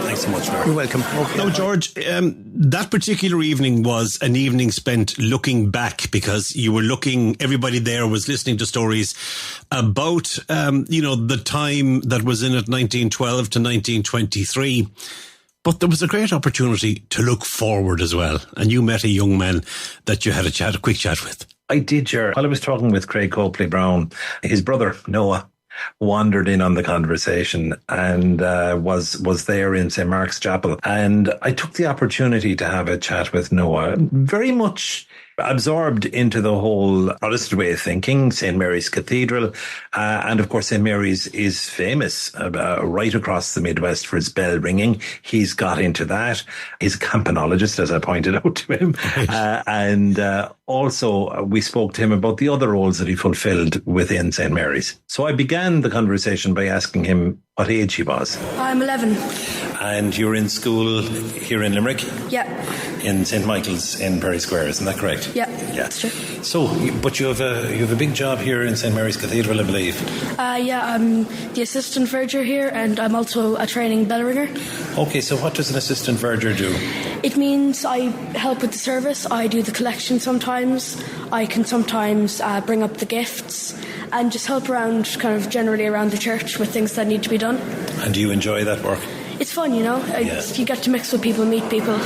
Thanks so much, Mark. You're welcome. Okay. Now, George, that particular evening was an evening spent looking back, because everybody there was listening to stories about the time that was in it, 1912 to 1923. But there was a great opportunity to look forward as well. And you met a young man that you had a quick chat with. I did, Ger. While I was talking with Craig Copley-Brown, his brother, Noah, wandered in on the conversation and was there in St. Mark's Chapel. And I took the opportunity to have a chat with Noah, very much absorbed into the whole Protestant way of thinking, St. Mary's Cathedral. And of course, St. Mary's is famous right across the Midwest for its bell ringing. He's got into that. He's a campanologist, as I pointed out to him. And also, we spoke to him about the other roles that he fulfilled within St. Mary's. So I began the conversation by asking him what age he was. I'm 11. And you're in school here in Limerick? Yeah. In St. Michael's in Perry Square, isn't that correct? Yeah. That's true. So, but you have a big job here in St. Mary's Cathedral, I believe. Yeah, I'm the assistant verger here, and I'm also a training bell ringer. Okay, so what does an assistant verger do? It means I help with the service. I do the collection sometimes. I can sometimes bring up the gifts and just help around, kind of generally around the church with things that need to be done. And do you enjoy that work? It's fun, you know. You get to mix with people, meet people.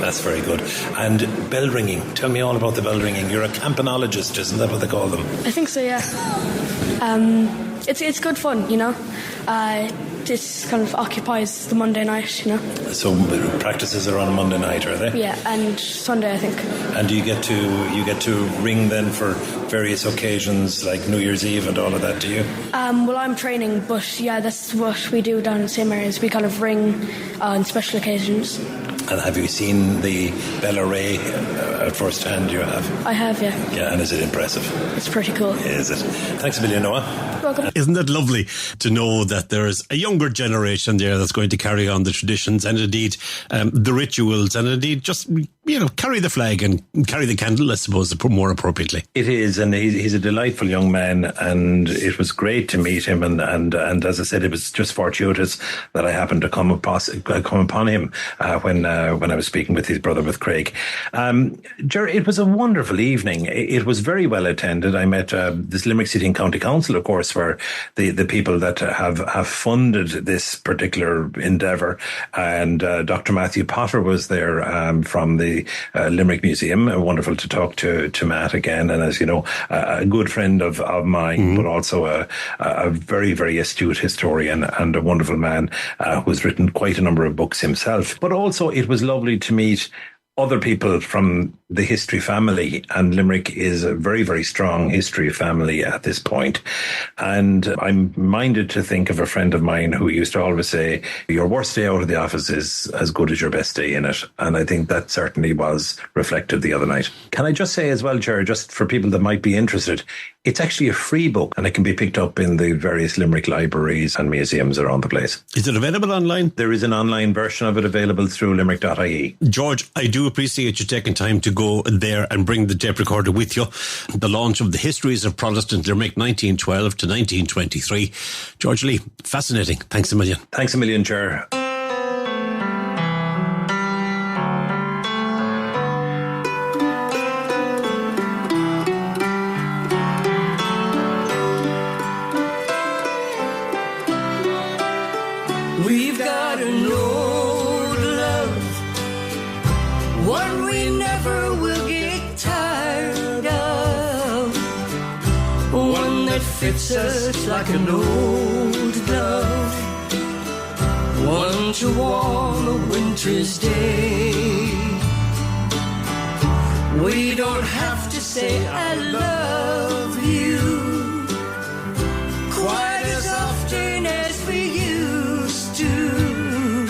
That's very good. And bell ringing. Tell me all about the bell ringing. You're a campanologist, isn't that what they call them? I think so, yeah. It's good fun, you know. This kind of occupies the Monday night, you know. So practices are on a Monday night, are they? Yeah, and Sunday, I think. And do you get to ring then for various occasions like New Year's Eve and all of that, do you? Well, I'm training, but yeah, that's what we do down in St. Mary's. We kind of ring on special occasions. And have you seen the bell array at first hand? You have? I have, yeah. Yeah, and is it impressive? It's pretty cool. Is it? Thanks a million, Noah. Welcome. Isn't it lovely to know that there's a younger generation there that's going to carry on the traditions and indeed the rituals and indeed just, you know, carry the flag and carry the candle, I suppose, more appropriately. It is, and he's a delightful young man, and it was great to meet him. And as I said, it was just fortuitous that I happened to come upon him when I was speaking with his brother, with Craig. Ger, it was a wonderful evening. It was very well attended. I met this Limerick City and County Council, of course, where the people that have funded this particular endeavour, and Dr. Matthew Potter was there from the Limerick Museum. Wonderful to talk to Matt again, and as you know, a good friend of mine, but also a very, very astute historian and a wonderful man who's written quite a number of books himself. But also it was lovely to meet other people from the history family, and Limerick is a very, very strong history family at this point. And I'm minded to think of a friend of mine who used to always say, your worst day out of the office is as good as your best day in it. And I think that certainly was reflected the other night. Can I just say as well, Ger, just for people that might be interested, it's actually a free book and it can be picked up in the various Limerick libraries and museums around the place. Is it available online? There is an online version of it available through limerick.ie. George, I do appreciate you taking time to go there and bring the tape recorder with you. The launch of the Histories of Protestant Limerick 1912 to 1923. George Lee, fascinating. Thanks a million. Thanks a million, Ger. We've got an old love, one we never will get tired of, one that fits us like an old glove, one to warm a winter's day. We don't have to say I love you quite as often as we used to.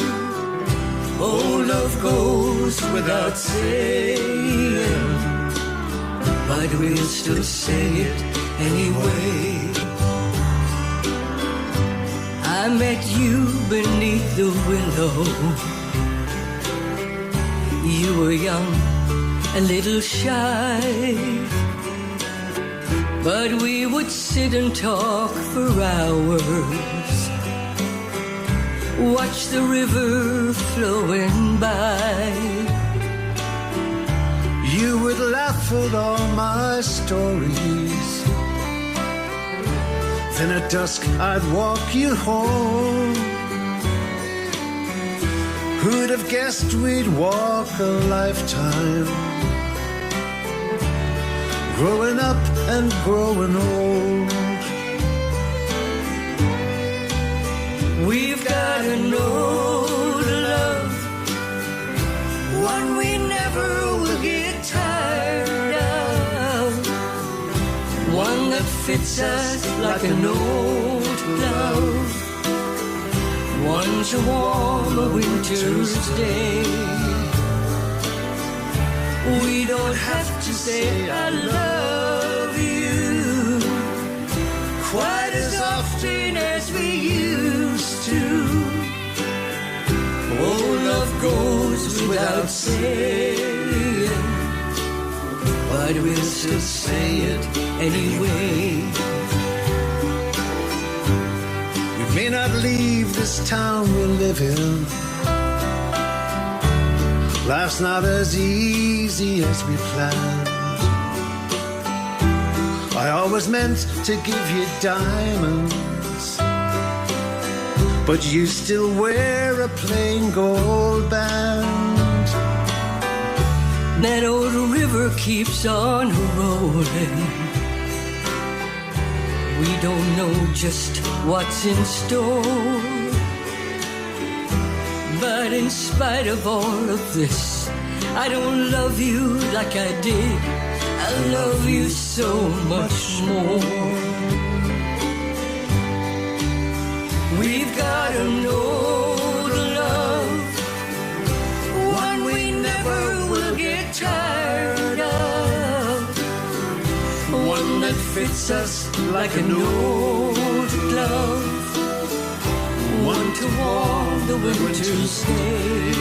Oh, love goes without saying, but we'll still say it anyway. I met you beneath the willow. You were young, a little shy, but we would sit and talk for hours, watch the river flowing by. You would laugh at all my stories, then at dusk I'd walk you home. Who'd have guessed we'd walk a lifetime? growing up and growing old. We've got an old love, one we never will get tired of, one that fits us like an old glove, one to warm a winter's day. We don't have to say I love you quite as often as we used to. Oh, love goes without saying, but we'll still say it anyway. We may not leave this town we live in. Life's not as easy as we planned. I always meant to give you diamonds, but you still wear a plain gold band. That old river keeps on rolling. We don't know just what's in store, but in spite of all of this, I don't love you like I did. I love you so much more. We've got an old love, one we never will get tired of, one that fits us like an old glove, one to warm the winter's day.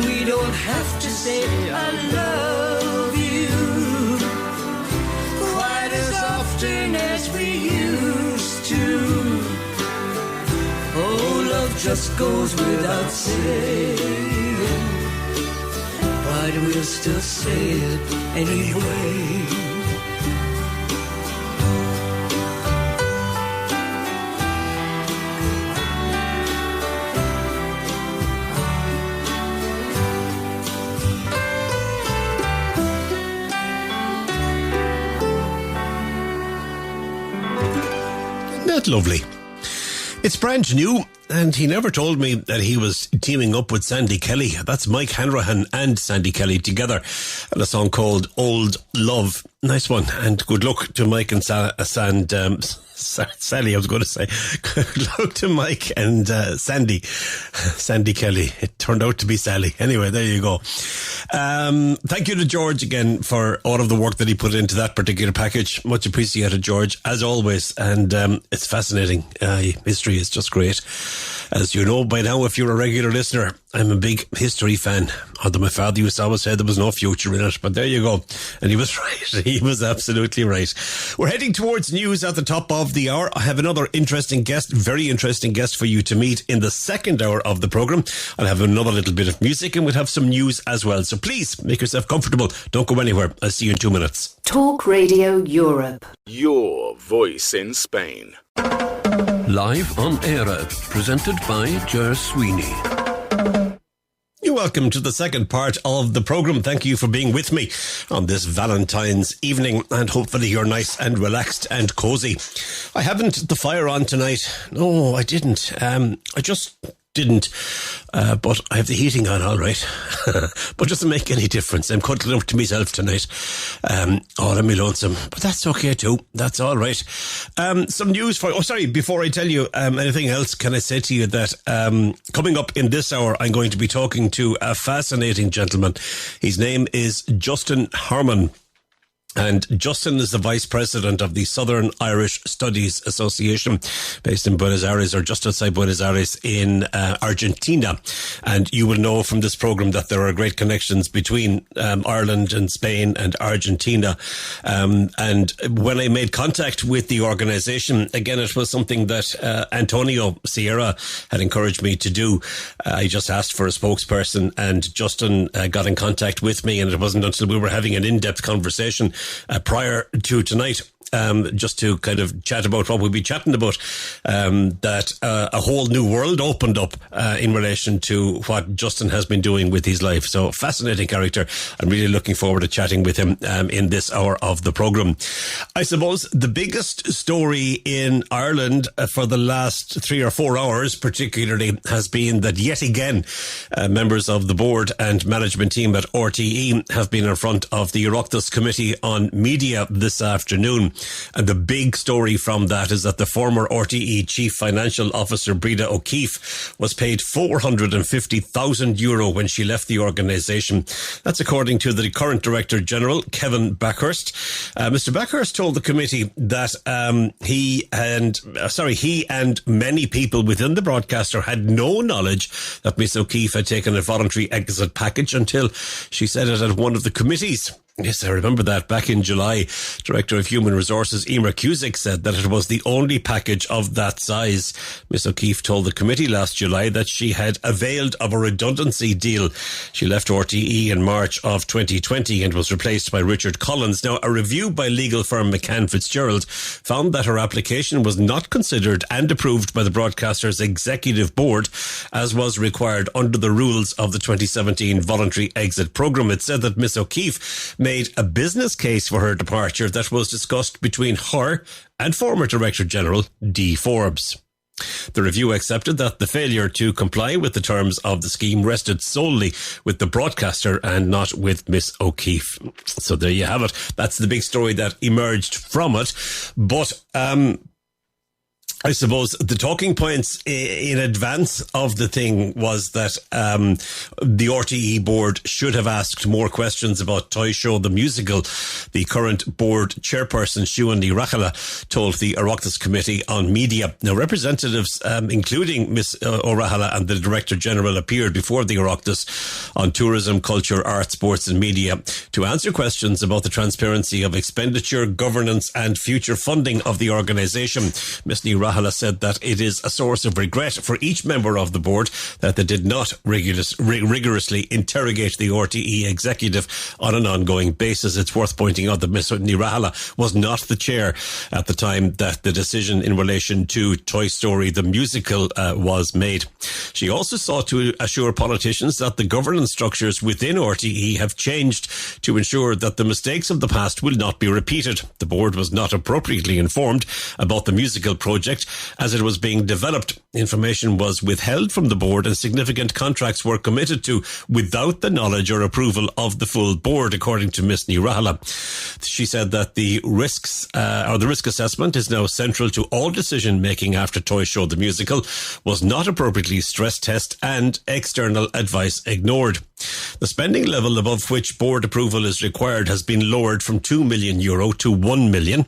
We don't have to say I love you quite as often as we used to. Oh, love just goes without saying, but we'll still say it anyway. Lovely. It's brand new, and he never told me that he was teaming up with Sandy Kelly. That's Mike Hanrahan and Sandy Kelly together, and a song called Old Love. Nice one, and good luck to Mike and Sally. I was going to say good luck to Mike and Sandy Kelly. It turned out to be Sally. Anyway, there you go. Thank you to George again for all of the work that he put into that particular package. Much appreciated, George, as always. And it's fascinating. History is just great. As you know by now, if you're a regular listener, I'm a big history fan. Although my father used to always say there was no future in it. But there you go. And he was right. He was absolutely right. We're heading towards news at the top of the hour. I have another interesting guest, very interesting guest for you to meet in the second hour of the programme. I'll have another little bit of music and we'll have some news as well. So please make yourself comfortable. Don't go anywhere. I'll see you in 2 minutes. Talk Radio Europe. Your voice in Spain. Live on Eire, presented by Ger Sweeney. You're welcome to the second part of the programme. Thank you for being with me on this Valentine's evening, and hopefully you're nice and relaxed and cosy. I haven't the fire on tonight. No, I didn't. I just didn't. But I have the heating on, all right. But it doesn't make any difference. I'm cuddling up to myself tonight. All I'm lonesome. But that's okay too. That's all right. Some news for... Oh, sorry, before I tell you anything else, can I say to you that coming up in this hour, I'm going to be talking to a fascinating gentleman. His name is Justin Harmon. And Justin is the Vice President of the Southern Irish Studies Association, based in Buenos Aires, or just outside Buenos Aires in Argentina. And you will know from this programme that there are great connections between Ireland and Spain and Argentina. And when I made contact with the organisation, again, it was something that Antonio Sierra had encouraged me to do. I just asked for a spokesperson, and Justin got in contact with me, and it wasn't until we were having an in-depth conversation prior to tonight just to kind of chat about what we'll be chatting about, that a whole new world opened up in relation to what Justin has been doing with his life. So fascinating character. I'm really looking forward to chatting with him in this hour of the programme. I suppose the biggest story in Ireland for the last 3 or 4 hours particularly has been that yet again members of the board and management team at RTE have been in front of the Oireachtas Committee on Media this afternoon. And the big story from that is that the former RTE Chief Financial Officer Breda O'Keefe was paid €450,000 when she left the organisation. That's according to the current Director General, Kevin Backhurst. Mr. Backhurst told the committee that he and many people within the broadcaster had no knowledge that Miss O'Keefe had taken a voluntary exit package until she said it at one of the committees. Yes, I remember that. Back in July, Director of Human Resources Eire Cusick said that it was the only package of that size. Miss O'Keefe told the committee last July that she had availed of a redundancy deal. She left RTE in March of 2020 and was replaced by Richard Collins. Now, a review by legal firm McCann Fitzgerald found that her application was not considered and approved by the broadcaster's executive board, as was required under the rules of the 2017 voluntary exit programme. It said that Miss O'Keefe made a business case for her departure that was discussed between her and former Director General Dee Forbes. The review accepted that the failure to comply with the terms of the scheme rested solely with the broadcaster and not with Miss O'Keefe. So there you have it. That's the big story that emerged from it. But I suppose the talking points in advance of the thing was that the RTE board should have asked more questions about Toy Show the musical. The current board chairperson, Siún Ní Raghallaigh, told the Oireachtas Committee on Media. Now, representatives, including Ms. O'Raghallaigh and the Director General, appeared before the Oireachtas on tourism, culture, art, sports and media to answer questions about the transparency of expenditure, governance and future funding of the organisation. Ms. Ní Raghallaigh said that it is a source of regret for each member of the board that they did not rigorously interrogate the RTE executive on an ongoing basis. It's worth pointing out that Ms. Ní Raghallaigh was not the chair at the time that the decision in relation to Toy Story the musical was made. She also sought to assure politicians that the governance structures within RTE have changed to ensure that the mistakes of the past will not be repeated. The board was not appropriately informed about the musical project as it was being developed. Information was withheld from the board and significant contracts were committed to without the knowledge or approval of the full board, according to Ms. Ní Raghallaigh. She said that the risk assessment is now central to all decision making after Toy Show the musical was not appropriately stress test and external advice ignored. The spending level above which board approval is required has been lowered from €2 million to €1 million.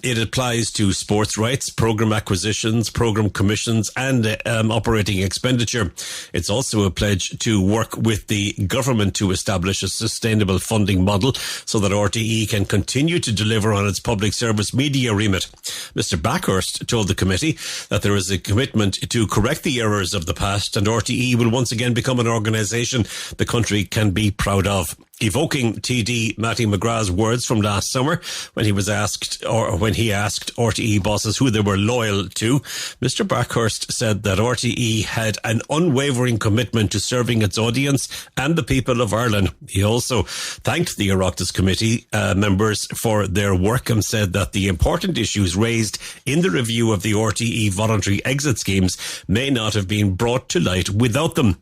It applies to sports rights, programme acquisitions, programme commissions and operating expenditure. It's also a pledge to work with the government to establish a sustainable funding model so that RTE can continue to deliver on its public service media remit. Mr. Backhurst told the committee that there is a commitment to correct the errors of the past and RTE will once again become an organisation the country can be proud of. Evoking TD Matty McGrath's words from last summer when he asked RTE bosses who they were loyal to, Mr. Backhurst said that RTE had an unwavering commitment to serving its audience and the people of Ireland. He also thanked the Oireachtas Committee members for their work and said that the important issues raised in the review of the RTE voluntary exit schemes may not have been brought to light without them.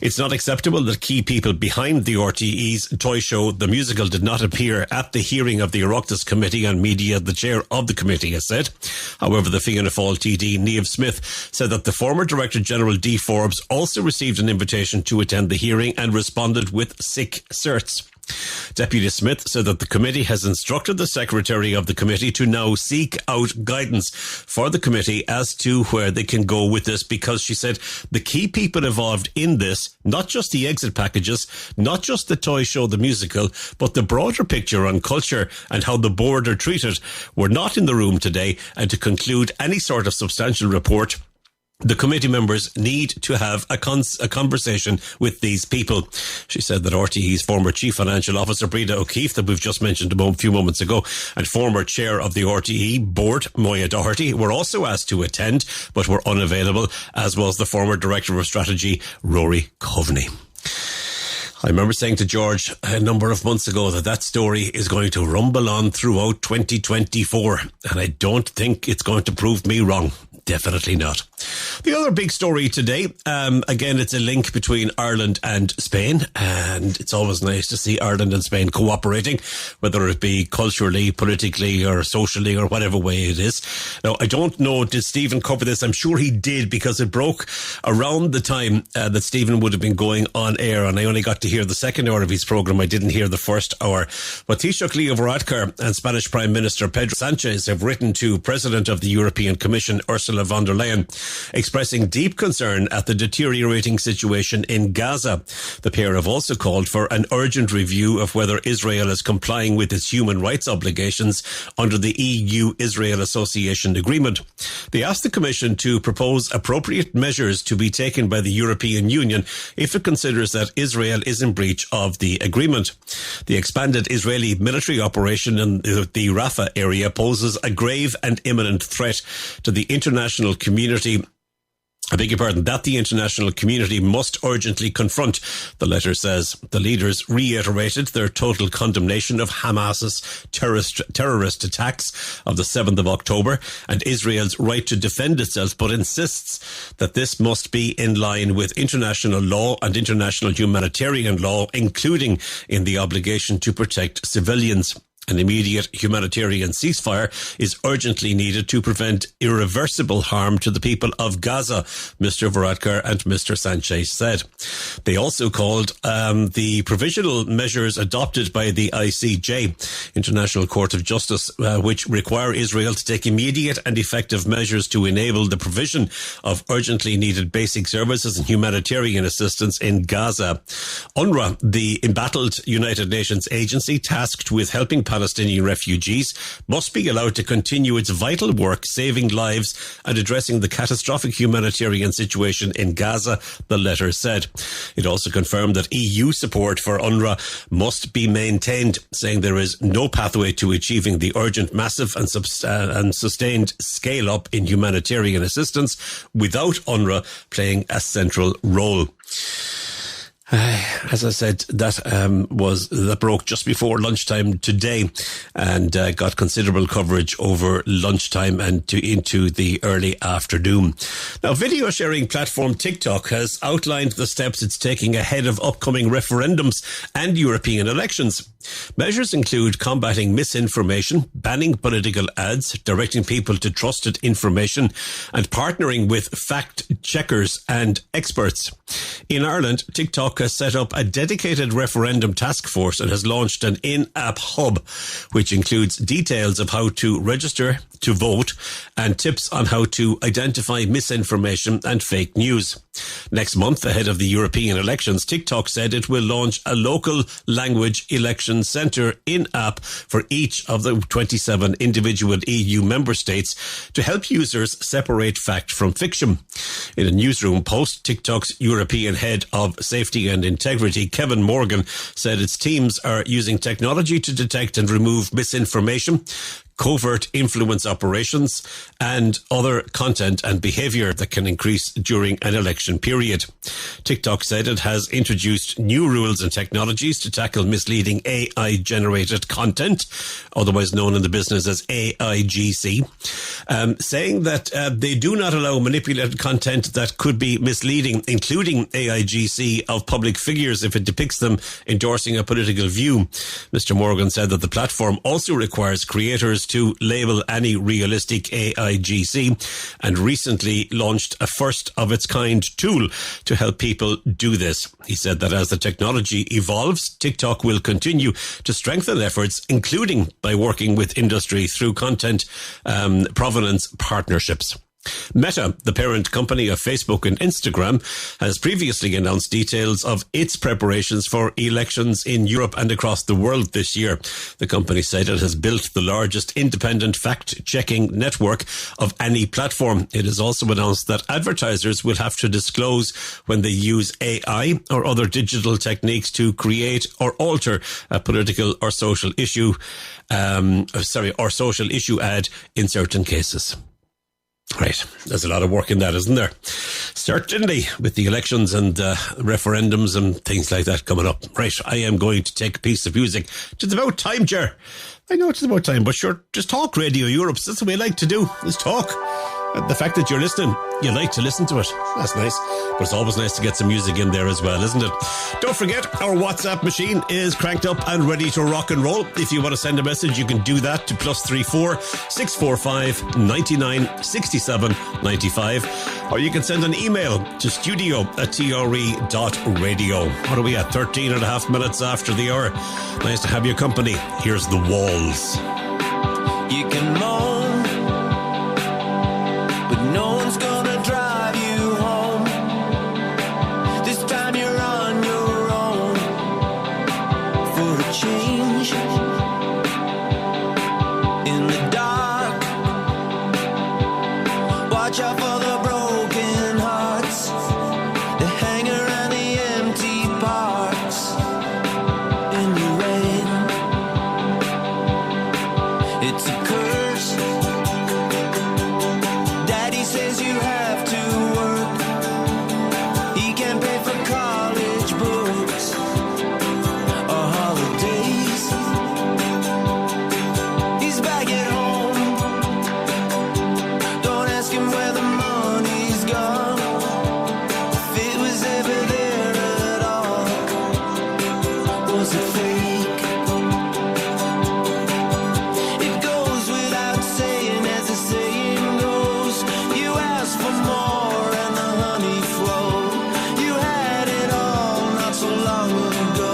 It's not acceptable that key people behind the RTE's Toy Show the musical did not appear at the hearing of the Oireachtas Committee on Media, the chair of the committee has said. However, the Fianna Fáil TD Niamh Smith said that the former Director General Dee Forbes also received an invitation to attend the hearing and responded with sick certs. Deputy Smith said that the committee has instructed the secretary of the committee to now seek out guidance for the committee as to where they can go with this, because she said the key people involved in this, not just the exit packages, not just the Toy Show the musical, but the broader picture on culture and how the board are treated, were not in the room today, and to conclude any sort of substantial report The committee members need to have a conversation with these people. She said that RTE's former Chief Financial Officer, Breda O'Keefe, that we've just mentioned a few moments ago, and former Chair of the RTE Board, Moya Doherty, were also asked to attend, but were unavailable, as was the former Director of Strategy, Rory Coveney. I remember saying to George a number of months ago that story is going to rumble on throughout 2024, and I don't think it's going to prove me wrong. Definitely not. The other big story today, again, it's a link between Ireland and Spain, and it's always nice to see Ireland and Spain cooperating, whether it be culturally, politically, or socially, or whatever way it is. Now, I don't know, did Stephen cover this? I'm sure he did, because it broke around the time that Stephen would have been going on air, and I only got to hear the second hour of his programme. I didn't hear the first hour. But Taoiseach Leo Varadkar and Spanish Prime Minister Pedro Sanchez have written to President of the European Commission, Ursula von der Leyen, expressing deep concern at the deteriorating situation in Gaza. The pair have also called for an urgent review of whether Israel is complying with its human rights obligations under the EU-Israel Association Agreement. They asked the Commission to propose appropriate measures to be taken by the European Union if it considers that Israel is in breach of the agreement. The expanded Israeli military operation in the Rafah area poses a grave and imminent threat to the international community. I beg your pardon, that the international community must urgently confront, the letter says. The leaders reiterated their total condemnation of Hamas's terrorist attacks of the 7th of October and Israel's right to defend itself, but insists that this must be in line with international law and international humanitarian law, including in the obligation to protect civilians. An immediate humanitarian ceasefire is urgently needed to prevent irreversible harm to the people of Gaza, Mr. Varadkar and Mr. Sanchez said. They also called the provisional measures adopted by the ICJ, International Court of Justice, which require Israel to take immediate and effective measures to enable the provision of urgently needed basic services and humanitarian assistance in Gaza. UNRWA, the embattled United Nations agency tasked with helping Palestinian refugees, must be allowed to continue its vital work saving lives and addressing the catastrophic humanitarian situation in Gaza, the letter said. It also confirmed that EU support for UNRWA must be maintained, saying there is no pathway to achieving the urgent, massive and sustained scale-up in humanitarian assistance without UNRWA playing a central role. As I said, that broke just before lunchtime today and got considerable coverage over lunchtime and into the early afternoon. Now, video sharing platform TikTok has outlined the steps it's taking ahead of upcoming referendums and European elections. Measures include combating misinformation, banning political ads, directing people to trusted information, and partnering with fact checkers and experts. In Ireland, TikTok has set up a dedicated referendum task force and has launched an in-app hub, which includes details of how to register to vote and tips on how to identify misinformation and fake news. Next month, ahead of the European elections, TikTok said it will launch a local language election centre in-app for each of the 27 individual EU member states to help users separate fact from fiction. In a newsroom post, TikTok's European head of safety and integrity, Kevin Morgan, said its teams are using technology to detect and remove misinformation, covert influence operations, and other content and behaviour that can increase during an election period. TikTok said it has introduced new rules and technologies to tackle misleading AI-generated content, otherwise known in the business as AIGC, saying that they do not allow manipulated content that could be misleading, including AIGC of public figures if it depicts them endorsing a political view. Mr. Morgan said that the platform also requires creators to label any realistic AIGC and recently launched a first-of-its-kind tool to help people do this. He said that as the technology evolves, TikTok will continue to strengthen efforts, including by working with industry through content provenance partnerships. Meta, the parent company of Facebook and Instagram, has previously announced details of its preparations for elections in Europe and across the world this year. The company said it has built the largest independent fact-checking network of any platform. It has also announced that advertisers will have to disclose when they use AI or other digital techniques to create or alter a political or social issue, or social issue ad in certain cases. Right. There's a lot of work in that, isn't there? Certainly, with the elections and referendums and things like that coming up. Right. I am going to take a piece of music. It's about time, Ger. I know it's about time, but sure, just talk Radio Europe. That's what we like to do, is talk. And the fact that you're listening, you like to listen to it. That's nice. But it's always nice to get some music in there as well, isn't it? Don't forget, our WhatsApp machine is cranked up and ready to rock and roll. If you want to send a message, you can do that to +34 645 99 67 95. Or you can send an email to studio@tre.radio. What are we at? 13 and a half minutes after the hour. Nice to have your company. Here's The Walls. You can moan, but no one's gonna drive you home. This time you're on your own for a change. In the dark, watch out for the broken hearts that hang around the empty parks. In the rain, it's a curse. Daddy says you have to work. He can't pay for college books or holidays. He's back at home. Don't ask him where the money's gone. If it was ever there at all, was it fake? It goes without saying, as the saying goes. You asked for more and the honey flowed. You had it all not so long ago.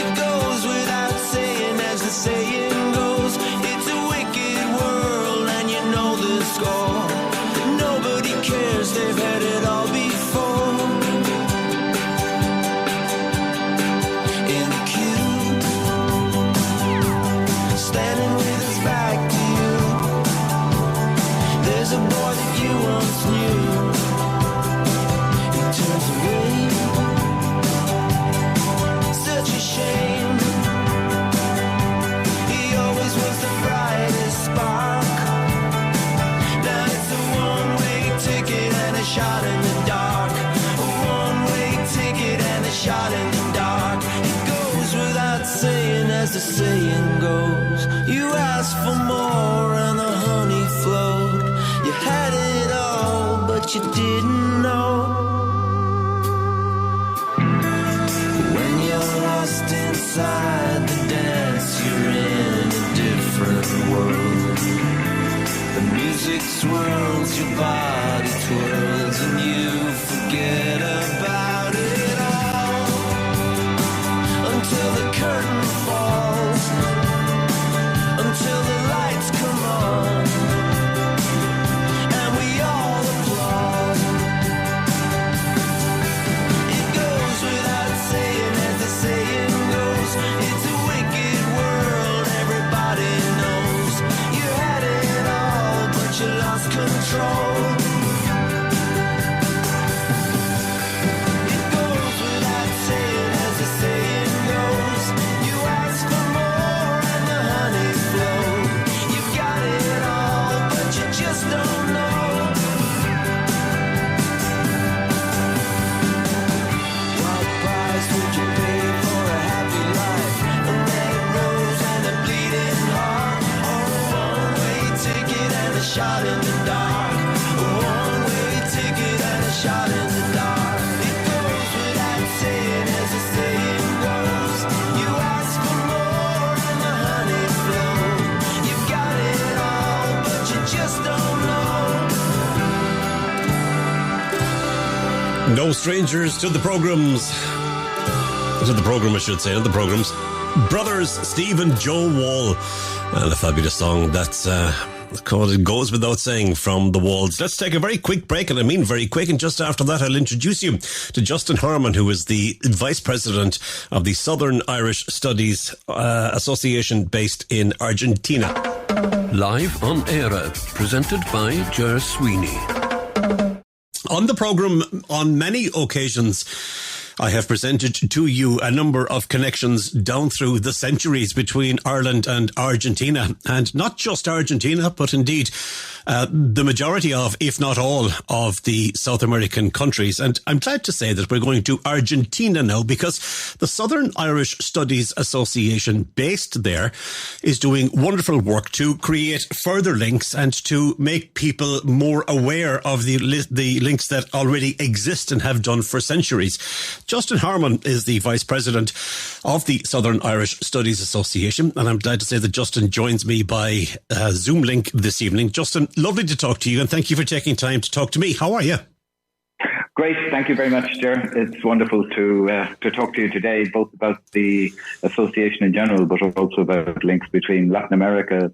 It goes without saying, as the saying goes. It's a wicked world and you know the score. Nobody cares, they've had it all before. In the queue, standing with his back to you, there's a boy that you once knew. He turns away, such a shame. He always was the brightest spark. Now it's a one-way ticket and a shot in the dark. A one-way ticket and a shot in the dark. It goes without saying, as the saying goes. You asked for more and the honey flowed. You had it all, but you didn't know. When you're lost inside the dance, you're in a different world. The music swirls, your body twirls, and you forget about it all until the curtain falls, until the lights come on, and we all applaud. It goes without saying, as the saying goes. It's a wicked world, everybody knows. You had it all, but you lost control. It goes without saying, as the saying goes. You asked for more and the honey flowed. You got it all, but you just don't know. What price would you pay for a happy life? A red rose and a bleeding heart, or a one-way ticket and a shot in the dark? A one-way ticket and a shot in the dark. It goes without saying, as the saying goes. You ask for more and the honey flowed. You got it all, but you just don't know. No strangers to the programs. To the program, I should say, not the programs. Brothers Steve and Joe Wall. And a fabulous song that's called It Goes Without Saying from The Walls. Let's take a very quick break, and I mean very quick, and just after that I'll introduce you to Justin Harmon, who is the Vice President of the Southern Irish Studies Association based in Argentina. Live on Eire, presented by Ger Sweeney. On the programme, on many occasions, I have presented to you a number of connections down through the centuries between Ireland and Argentina. And not just Argentina, but indeed the majority of, if not all, of the South American countries. And I'm glad to say that we're going to Argentina now, because the Southern Irish Studies Association based there is doing wonderful work to create further links and to make people more aware of the links that already exist and have done for centuries. Justin Harmon is the Vice President of the Southern Irish Studies Association, and I'm glad to say that Justin joins me by Zoom link this evening. Justin, lovely to talk to you, and thank you for taking time to talk to me. How are you? Great, thank you very much, Ger. It's wonderful to talk to you today, both about the association in general, but also about links between Latin America,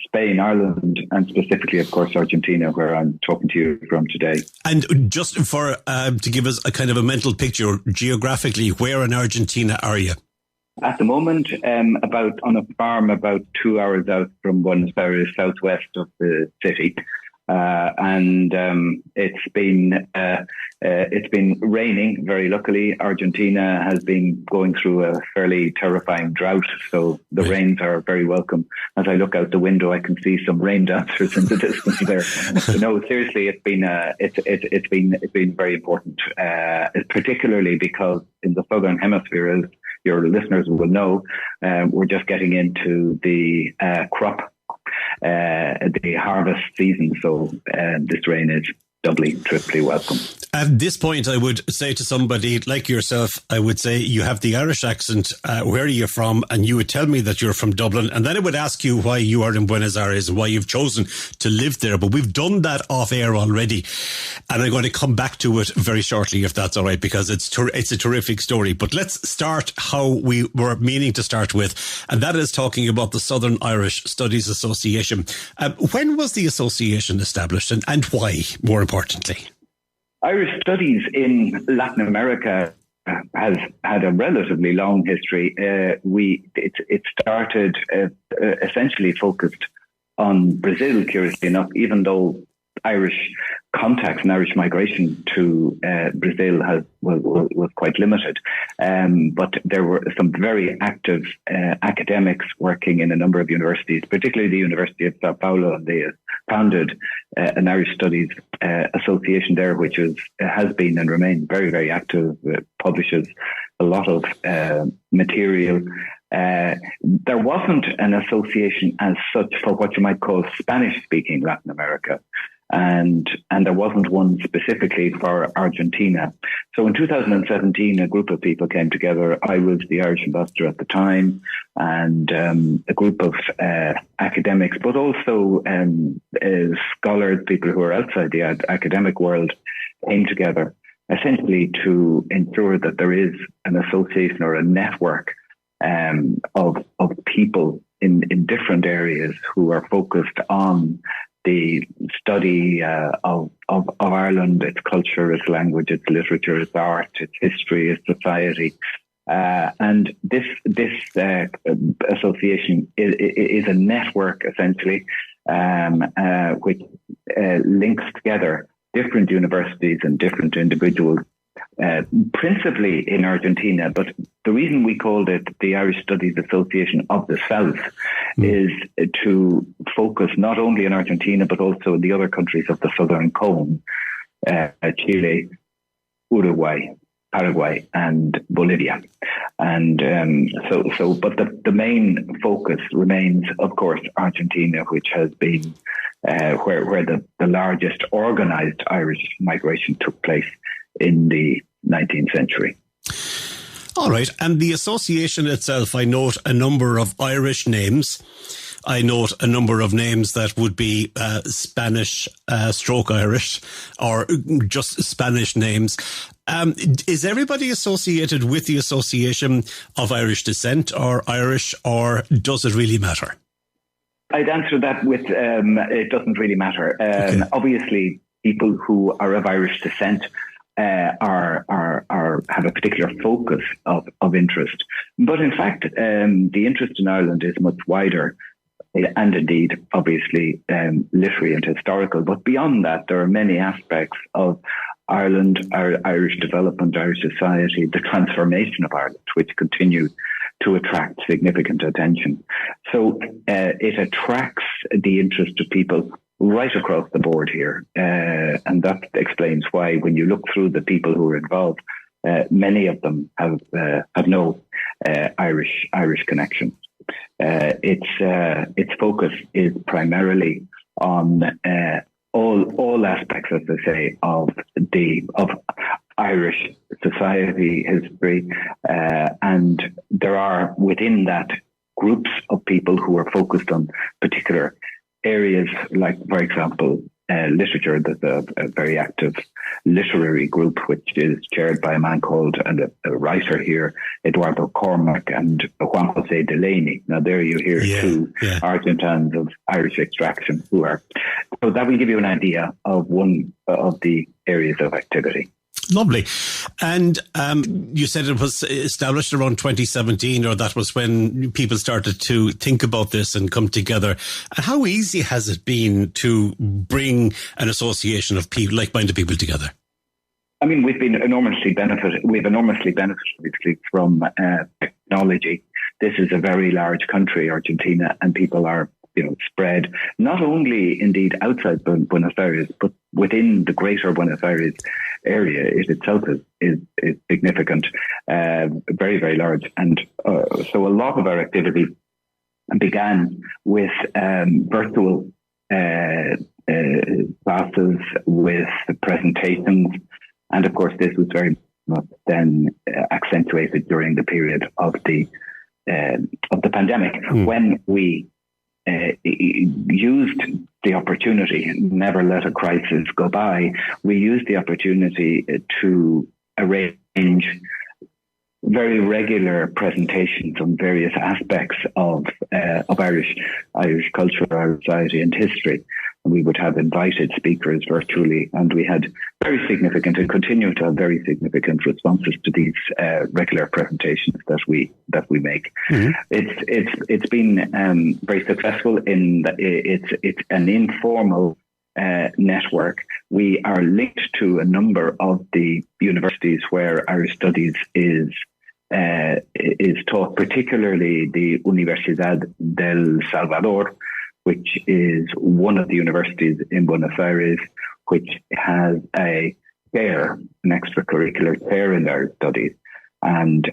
Spain, Ireland, and specifically, of course, Argentina, where I'm talking to you from today. And just for to give us a kind of a mental picture, geographically, where in Argentina are you? At the moment, about on a farm about 2 hours out from Buenos Aires, southwest of the city. It's been raining, very luckily. Argentina has been going through a fairly terrifying drought, so the rains are very welcome. As I look out the window, I can see some rain dancers in the distance there. So no, seriously, it's been very important, particularly because in the southern hemisphere, as your listeners will know, we're just getting into the crop. The harvest season, so this rain is doubly, triply welcome. At this point, I would say to somebody like yourself, I would say you have the Irish accent. Where are you from? And you would tell me that you're from Dublin. And then I would ask you why you are in Buenos Aires and why you've chosen to live there. But we've done that off air already. And I'm going to come back to it very shortly, if that's all right, because it's a terrific story. But let's start how we were meaning to start with. And that is talking about the Southern Irish Studies Association. When was the association established and why, more importantly? Irish Studies in Latin America has had a relatively long history. It started essentially focused on Brazil, curiously enough, even though Irish contacts and Irish migration to Brazil was quite limited. But there were some very active academics working in a number of universities, particularly the University of Sao Paulo. They founded an Irish Studies association there, which has been and remains very, very active. It publishes a lot of material. There wasn't an association as such for what you might call Spanish-speaking Latin America. And there wasn't one specifically for Argentina. So in 2017, a group of people came together. I was the Irish ambassador at the time, and a group of academics, but also scholars, people who are outside the academic world, came together essentially to ensure that there is an association or a network of people in different areas who are focused on the study of Ireland, its culture, its language, its literature, its art, its history, its society. And this association is a network, essentially, which links together different universities and different individuals, principally in Argentina. But the reason we called it the Irish Studies Association of the South is to focus not only in Argentina, but also in the other countries of the Southern Cone, Chile, Uruguay, Paraguay, and Bolivia. And but the main focus remains, of course, Argentina, which has been where the largest organized Irish migration took place in the 19th century. All right. And the association itself, I note a number of Irish names. I note a number of names that would be Spanish stroke Irish or just Spanish names. Is everybody associated with the Association of Irish Descent or Irish, or does it really matter? I'd answer that with it doesn't really matter. Obviously, people who are of Irish descent have a particular focus of interest. But in fact, the interest in Ireland is much wider, and indeed, obviously, literary and historical. But beyond that, there are many aspects of Ireland, Irish development, Irish society, the transformation of Ireland, which continue to attract significant attention. So it attracts the interest of people right across the board here. And that explains why when you look through the people who are involved, many of them have no Irish connection. Its focus is primarily on all aspects, as I say, of Irish society, history, and there are within that groups of people who are focused on particular areas, like, for example, literature. There's a very active literary group which is chaired by a man called, and a writer here, Eduardo Cormac and Juan José Delaney. Now there you hear two Argentines of Irish extraction who are. So that will give you an idea of one of the areas of activity. Lovely. And you said it was established around 2017, or that was when people started to think about this and come together. And how easy has it been to bring an association of people, like-minded people together? I mean, we've enormously benefited obviously from technology. This is a very large country, Argentina, and people are spread not only indeed outside Buenos Aires, but within the greater Buenos Aires area. It itself is significant, very, very large. And so a lot of our activity began with virtual classes, with presentations. And of course, this was very much then accentuated during the period of the pandemic, when we used the opportunity, never let a crisis go by. We used the opportunity to arrange very regular presentations on various aspects of Irish culture, Irish society and history. And we would have invited speakers virtually, and we had very significant and continue to have very significant responses to these regular presentations that we make. Mm-hmm. It's been very successful in that it's an informal network. We are linked to a number of the universities where Irish studies is taught, particularly the Universidad del Salvador, which is one of the universities in Buenos Aires, which has an extracurricular fair in Irish studies, and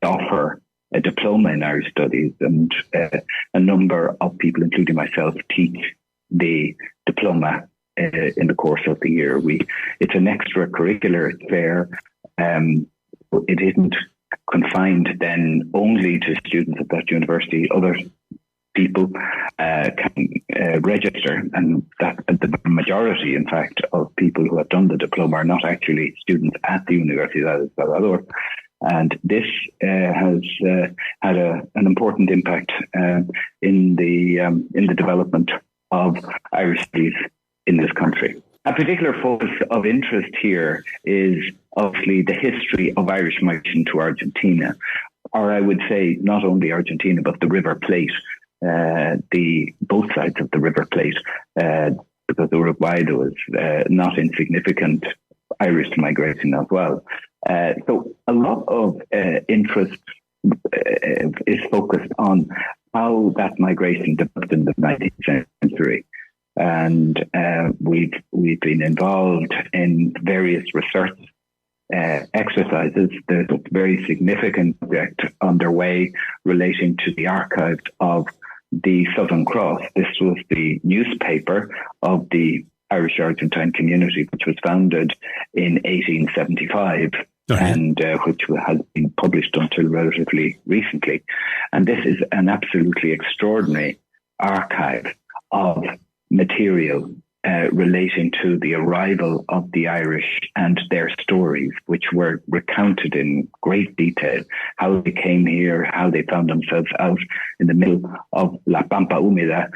offer a diploma in Irish studies. And a number of people, including myself, teach the diploma in the course of the year. It's an extracurricular fair. It isn't confined then only to students at that university. Other people can register, and that the majority, in fact, of people who have done the diploma are not actually students at the Universidad del Salvador. And this has had an important impact in the development of Irish studies in this country. A particular focus of interest here is obviously the history of Irish migration to Argentina, or I would say not only Argentina, but the River Plate. Both sides of the River Plate, because Uruguay there was not insignificant Irish migration as well. So a lot of interest is focused on how that migration developed in the 19th century, and we've been involved in various research exercises. There's a very significant project underway relating to the archives of the Southern Cross. This was the newspaper of the Irish Argentine community, which was founded in 1875, and which has been published until relatively recently. And this is an absolutely extraordinary archive of material relating to the arrival of the Irish and their stories, which were recounted in great detail, how they came here, how they found themselves out in the middle of La Pampa Húmeda,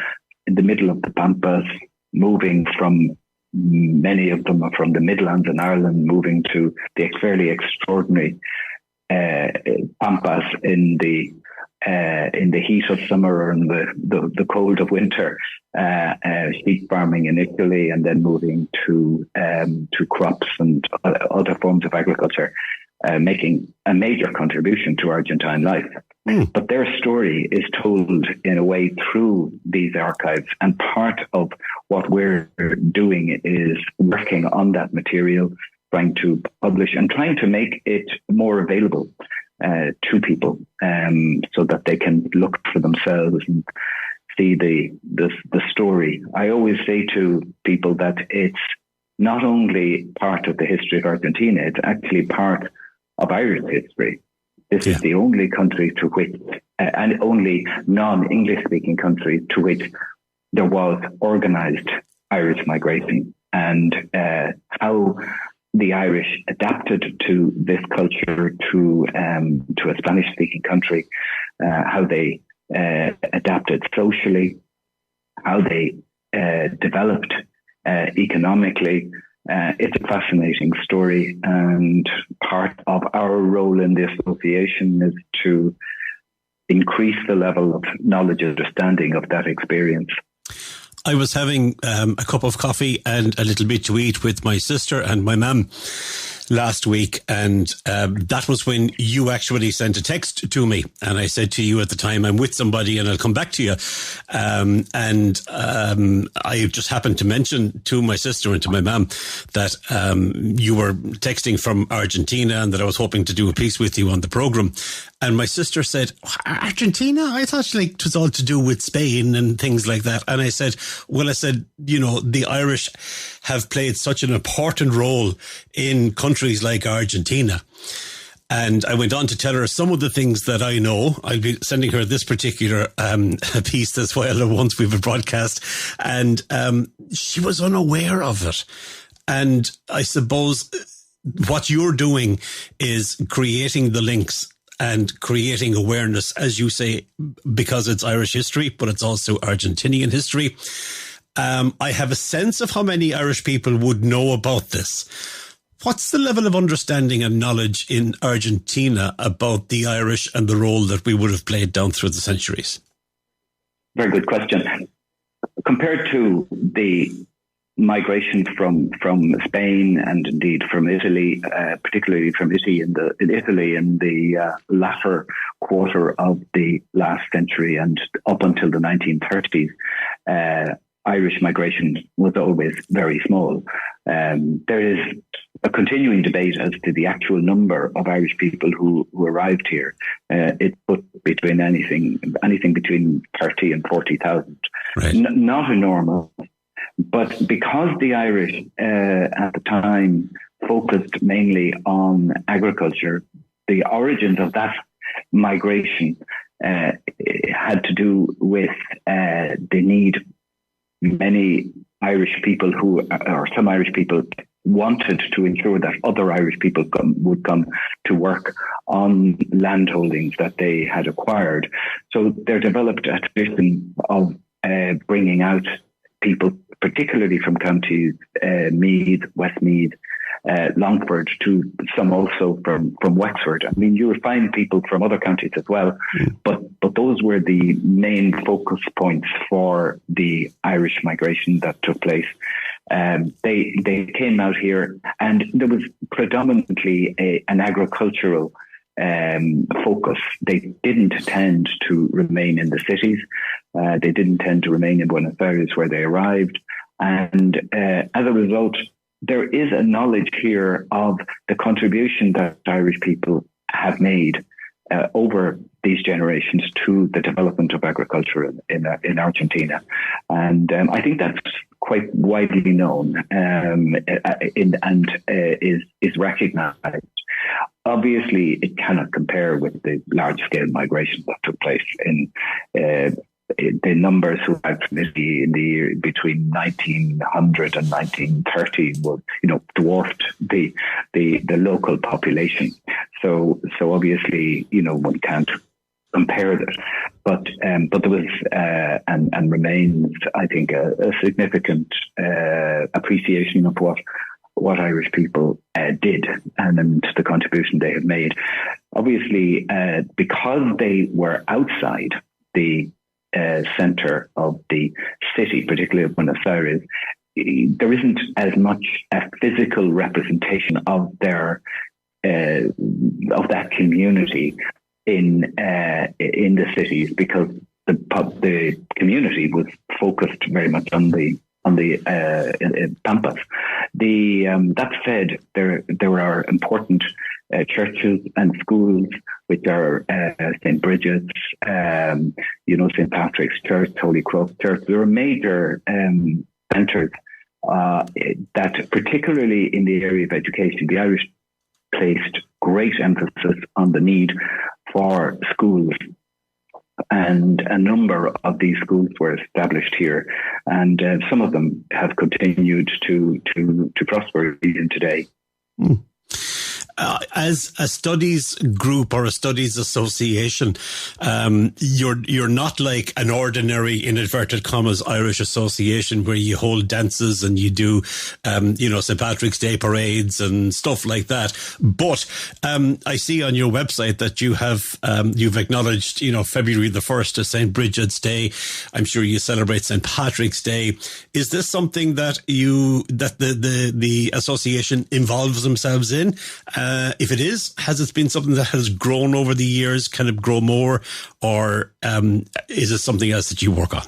in the middle of the Pampas, moving from, many of them are from the Midlands in Ireland, moving to the fairly extraordinary Pampas in the heat of summer or in the cold of winter, sheep farming in Italy, and then moving to crops and other forms of agriculture, making a major contribution to Argentine life. But their story is told in a way through these archives, and part of what we're doing is working on that material, trying to publish and trying to make it more available to people, so that they can look for themselves and see the story. I always say to people that it's not only part of the history of Argentina, it's actually part of Irish history. This is the only country to which, and only non-English speaking country to which there was organised Irish migration, and how the Irish adapted to this culture, to a Spanish-speaking country, how they adapted socially, how they developed economically. It's a fascinating story, and part of our role in the association is to increase the level of knowledge and understanding of that experience. I was having a cup of coffee and a little bit to eat with my sister and my mum last week, and that was when you actually sent a text to me, and I said to you at the time, I'm with somebody and I'll come back to you, and I just happened to mention to my sister and to my mum that you were texting from Argentina and that I was hoping to do a piece with you on the programme. And my sister said, Argentina? I thought like it was all to do with Spain and things like that. And I said, you know, the Irish have played such an important role in countries like Argentina. And I went on to tell her some of the things that I know. I'll be sending her this particular piece as well once we've a broadcast. And she was unaware of it. And I suppose what you're doing is creating the links and creating awareness, as you say, because it's Irish history, but it's also Argentinian history. I have a sense of how many Irish people would know about this. What's the level of understanding and knowledge in Argentina about the Irish and the role that we would have played down through the centuries? Very good question. Compared to the migration from Spain and indeed from Italy, particularly from Italy in the latter quarter of the last century and up until the 1930s, Irish migration was always very small. There is a continuing debate as to the actual number of Irish people who arrived here. It's put between anything between 30 and 40,000. Right. Not enormous. But because the Irish at the time focused mainly on agriculture, the origins of that migration had to do with the need. Many Irish people some Irish people wanted to ensure that other Irish people would come to work on landholdings that they had acquired. So there developed a tradition of bringing out people, particularly from counties Meath, Westmeath, Longford, to some also from Wexford. I mean, you would find people from other counties as well, but those were the main focus points for the Irish migration that took place. They came out here, and there was predominantly an agricultural focus. They didn't tend to remain in the cities. They didn't tend to remain in Buenos Aires where they arrived. And as a result, there is a knowledge here of the contribution that Irish people have made over these generations to the development of agriculture in Argentina. And I think that's quite widely known and is recognized. Obviously, it cannot compare with the large-scale migration that took place in the numbers who had community in the year between 1900 and 1930 was, dwarfed the local population. So obviously, one can't compare that. But there was and remains, I think, a significant appreciation of what Irish people did and the contribution they have made. Obviously, because they were outside the centre of the city, particularly of Buenos Aires, there isn't as much a physical representation of their of that community in the cities, because the community was focused very much on the Pampas. That said, there are important churches and schools, which are St. Bridget's, St. Patrick's Church, Holy Cross Church. There are major centres that, particularly in the area of education, the Irish placed great emphasis on the need for schools. And a number of these schools were established here, and some of them have continued to prosper even today. As a studies group or a studies association, you're not like an ordinary, in inverted commas, Irish association where you hold dances and you do, St. Patrick's Day parades and stuff like that. But I see on your website that you have you've acknowledged, February the 1st as St. Bridget's Day. I'm sure you celebrate St. Patrick's Day. Is this something that the association involves themselves in? If it is, has it been something that has grown over the years? Can it grow more? Or is it something else that you work on?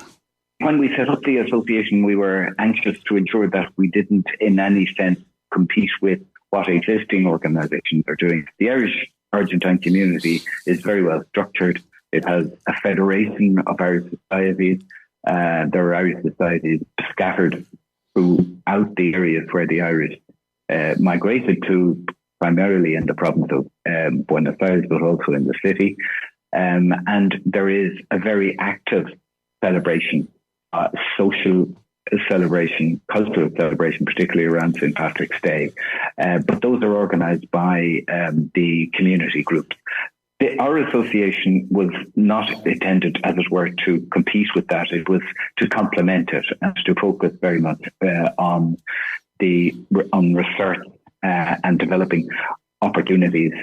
When we set up the association, we were anxious to ensure that we didn't in any sense compete with what existing organisations are doing. The Irish Argentine community is very well structured. It has a federation of Irish societies. There are Irish societies scattered throughout the areas where the Irish migrated to, primarily in the province of Buenos Aires, but also in the city. And there is a very active celebration, social celebration, cultural celebration, particularly around St. Patrick's Day. But those are organised by the community groups. Our association was not intended, as it were, to compete with that. It was to complement it and to focus very much on research and developing opportunities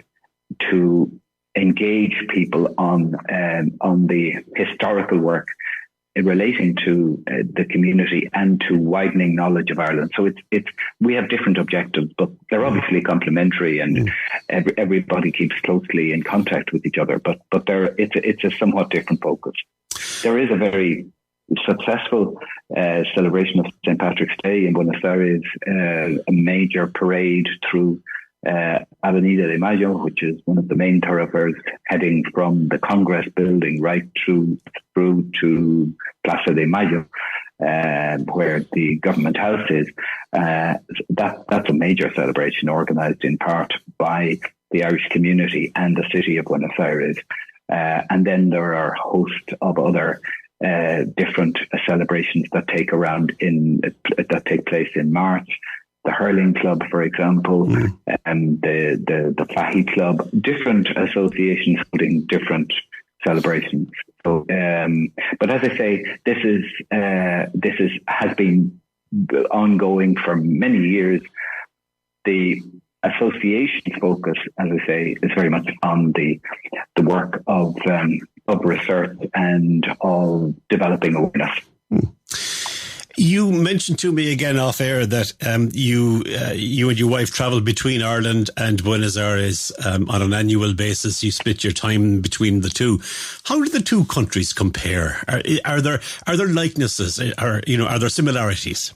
to engage people on the historical work relating to the community and to widening knowledge of Ireland. So we have different objectives, but they're obviously complementary, and everybody keeps closely in contact with each other. But it's a somewhat different focus. There is a very successful celebration of St. Patrick's Day in Buenos Aires, a major parade through Avenida de Mayo, which is one of the main thoroughfares heading from the Congress building right through to Plaza de Mayo, where the government house is. That's a major celebration organised in part by the Irish community and the city of Buenos Aires. And then there are a host of other different celebrations that take place in March. The Hurling Club, for example, and the Fahy Club, different associations holding different celebrations. So, but as I say, this has been ongoing for many years. The association's focus, as I say, is very much on the work of research and of developing awareness. You mentioned to me again off air that you and your wife travelled between Ireland and Buenos Aires on an annual basis. You split your time between the two. How do the two countries compare? Are there likenesses? Are there similarities?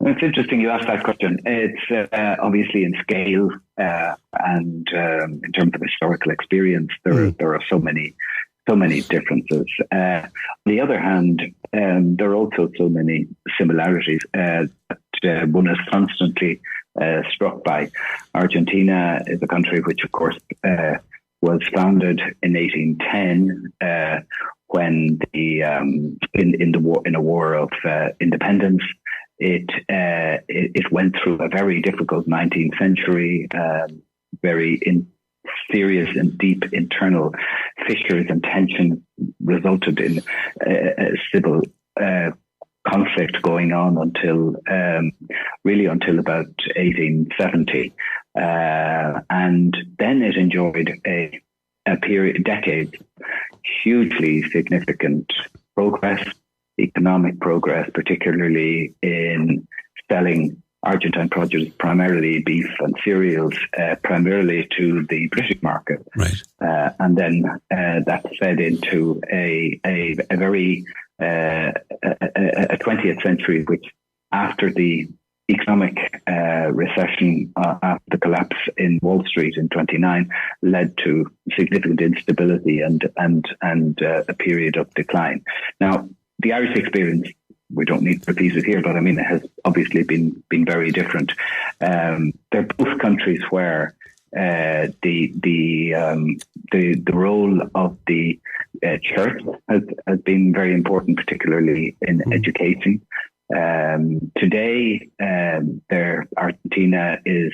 It's interesting you asked that question. It's obviously in scale and in terms of historical experience, there are so many differences. On the other hand, there are also so many similarities that one is constantly struck by. Argentina is a country which, of course, was founded in 1810 when the in a war of independence. It went through a very difficult 19th century, very serious and deep internal fissures and tension resulted in civil conflict going on until about 1870, and then it enjoyed a period, decades, hugely significant progress. Economic progress, particularly in selling Argentine produce, primarily beef and cereals, primarily to the British market. Right. And then that fed into a very 20th century, which after the economic recession, after the collapse in Wall Street in 29, led to significant instability and a period of decline. Now, the Irish experience, we don't need to repeat it here, but I mean, it has obviously been very different. They're both countries where the role of the church has been very important, particularly in education. Today, Argentina is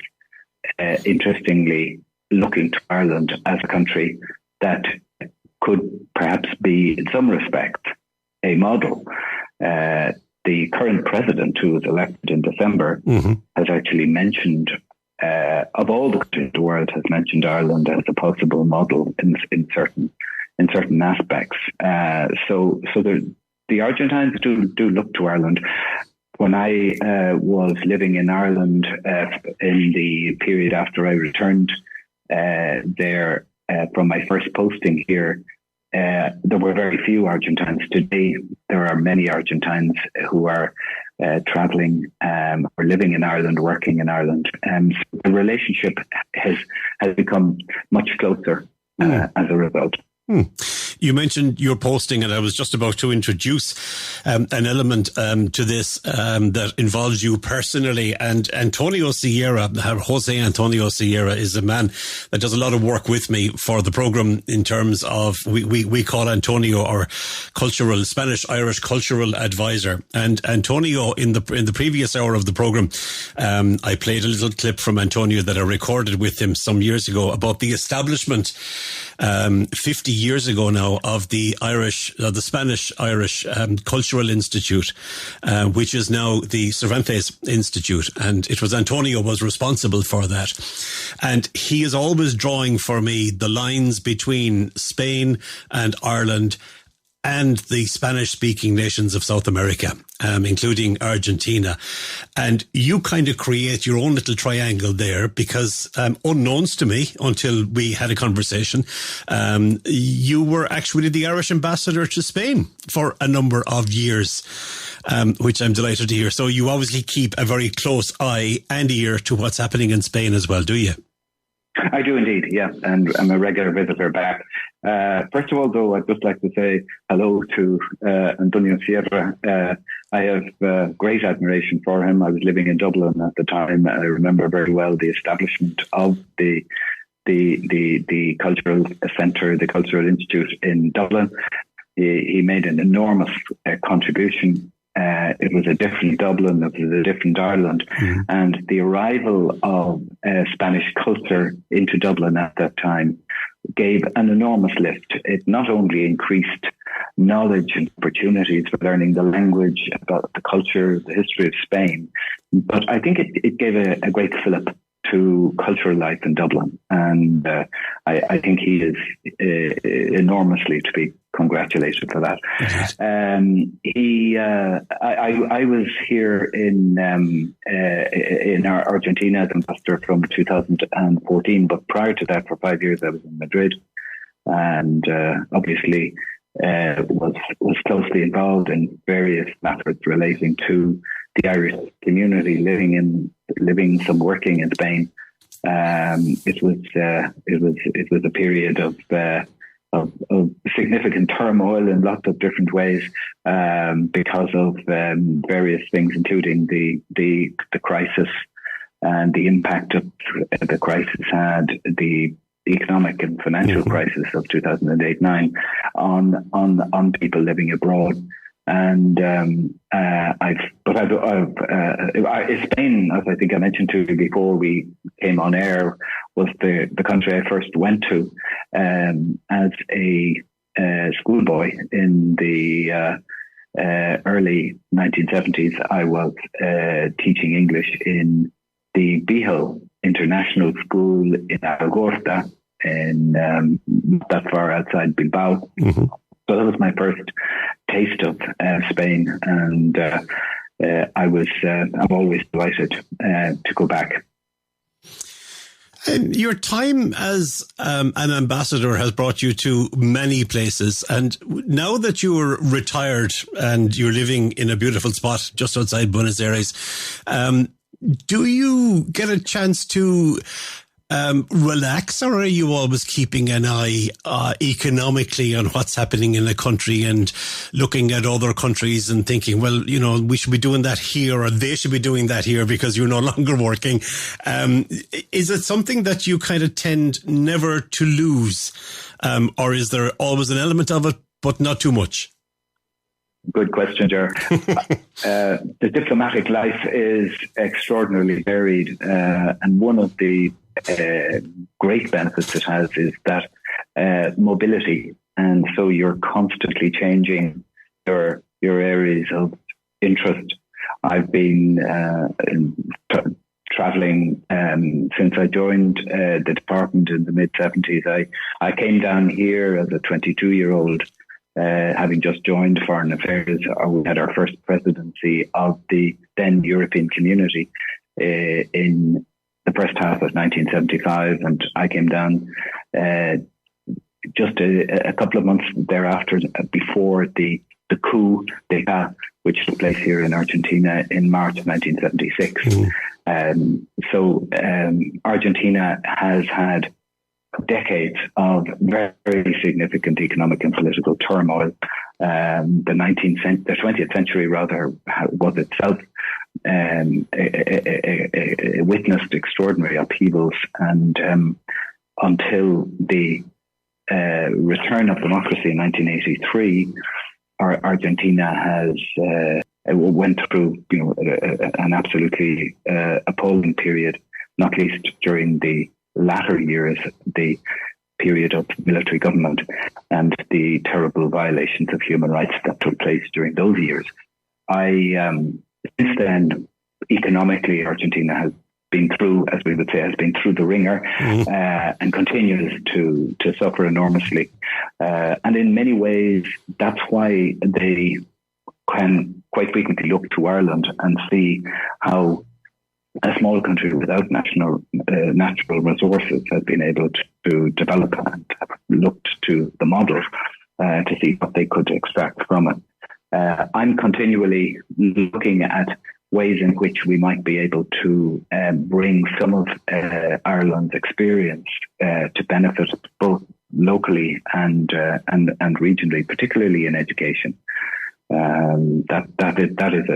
interestingly looking to Ireland as a country that could perhaps be, in some respects, a model. The current president, who was elected in December, has actually mentioned, of all the countries in the world, has mentioned Ireland as a possible model in certain aspects. So the Argentines do look to Ireland. When I was living in Ireland in the period after I returned there from my first posting here, there were very few Argentines. Today, there are many Argentines who are traveling or living in Ireland, working in Ireland. So the relationship has become much closer as a result. You mentioned your posting, and I was just about to introduce an element to this that involves you personally. And Jose Antonio Sierra, is a man that does a lot of work with me for the program in terms of, we call Antonio our Spanish-Irish cultural advisor. And Antonio, in the previous hour of the program, I played a little clip from Antonio that I recorded with him some years ago about the establishment 50 years ago now of the Spanish-Irish Cultural Institute, which is now the Cervantes Institute. And it was Antonio was responsible for that. And he is always drawing for me the lines between Spain and Ireland and the Spanish-speaking nations of South America, including Argentina. And you kind of create your own little triangle there because, unknowns to me until we had a conversation, you were actually the Irish ambassador to Spain for a number of years, which I'm delighted to hear. So you obviously keep a very close eye and ear to what's happening in Spain as well, do you? I do indeed, yeah, and I'm a regular visitor back. First of all, though, I'd just like to say hello to Antonio Sierra. I have great admiration for him. I was living in Dublin at the time. I remember very well the establishment of the cultural centre, the Cultural Institute in Dublin. He made an enormous contribution. It was a different Dublin, it was a different Ireland. And the arrival of Spanish culture into Dublin at that time gave an enormous lift. It not only increased knowledge and opportunities for learning the language, about the culture, the history of Spain, but I think it gave a great fillip to cultural life in Dublin. And I think he is enormously to be congratulated for that. I was here in Argentina as ambassador from 2014, but prior to that, for 5 years, I was in Madrid, and obviously was closely involved in various matters relating to the Irish community, living, some working in Spain. It was a period of significant turmoil in lots of different ways because of various things, including the crisis and the impact of the crisis had, the economic and financial crisis of 2008-9 on people living abroad. And Spain, as I think I mentioned to you before we came on air, was the country I first went to as a schoolboy in the early 1970s. I was teaching English in the Bihel International School in Algorta, not that far outside Bilbao. Mm-hmm. So that was my first taste of Spain, and I'm always delighted to go back. Your time as an ambassador has brought you to many places, and now that you're retired and you're living in a beautiful spot just outside Buenos Aires, do you get a chance to relax, or are you always keeping an eye economically on what's happening in a country and looking at other countries and thinking, well, we should be doing that here, or they should be doing that here because you're no longer working? Is it something that you kind of tend never to lose, or is there always an element of it, but not too much? Good question, Ger. The diplomatic life is extraordinarily varied, and one of the great benefits it has is that mobility, and so you're constantly changing your areas of interest. I've been traveling since I joined the department in the mid-70s. I came down here as a 22-year-old, having just joined Foreign Affairs. We had our first presidency of the then European Community in the first half of 1975, and I came down just a couple of months thereafter, before the coup d'etat, which took place here in Argentina in March 1976. So Argentina has had decades of very significant economic and political turmoil. The 20th century rather was itself witnessed extraordinary upheavals, and until the return of democracy in 1983, Argentina has went through an absolutely appalling period, not least during the latter years, the period of military government and the terrible violations of human rights that took place during those years. Since then, economically, Argentina has been through, as we would say, has been through the ringer, and continues to suffer enormously. And in many ways, that's why they can quite frequently look to Ireland and see how a small country without natural resources has been able to develop, and have looked to the model to see what they could extract from it. I'm continually looking at ways in which we might be able to bring some of Ireland's experience to benefit both locally and regionally, particularly in education. That is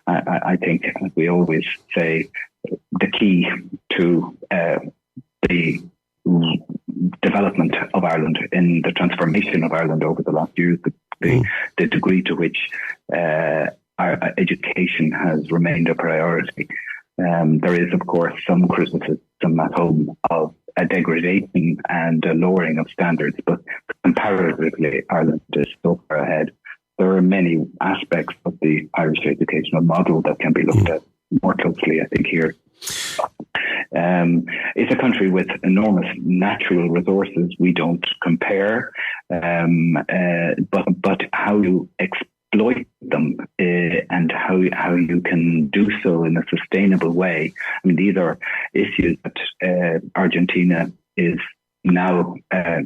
I think, as we always say, the key to the development of Ireland, in the transformation of Ireland over the last years, the degree to which our education has remained a priority. There is, of course, some criticism at home of a degradation and a lowering of standards, but comparatively, Ireland is so far ahead. There are many aspects of the Irish educational model that can be looked at more closely, I think, here. It's a country with enormous natural resources. We don't compare, but how you exploit them and how you can do so in a sustainable way. I mean, these are issues that Argentina is now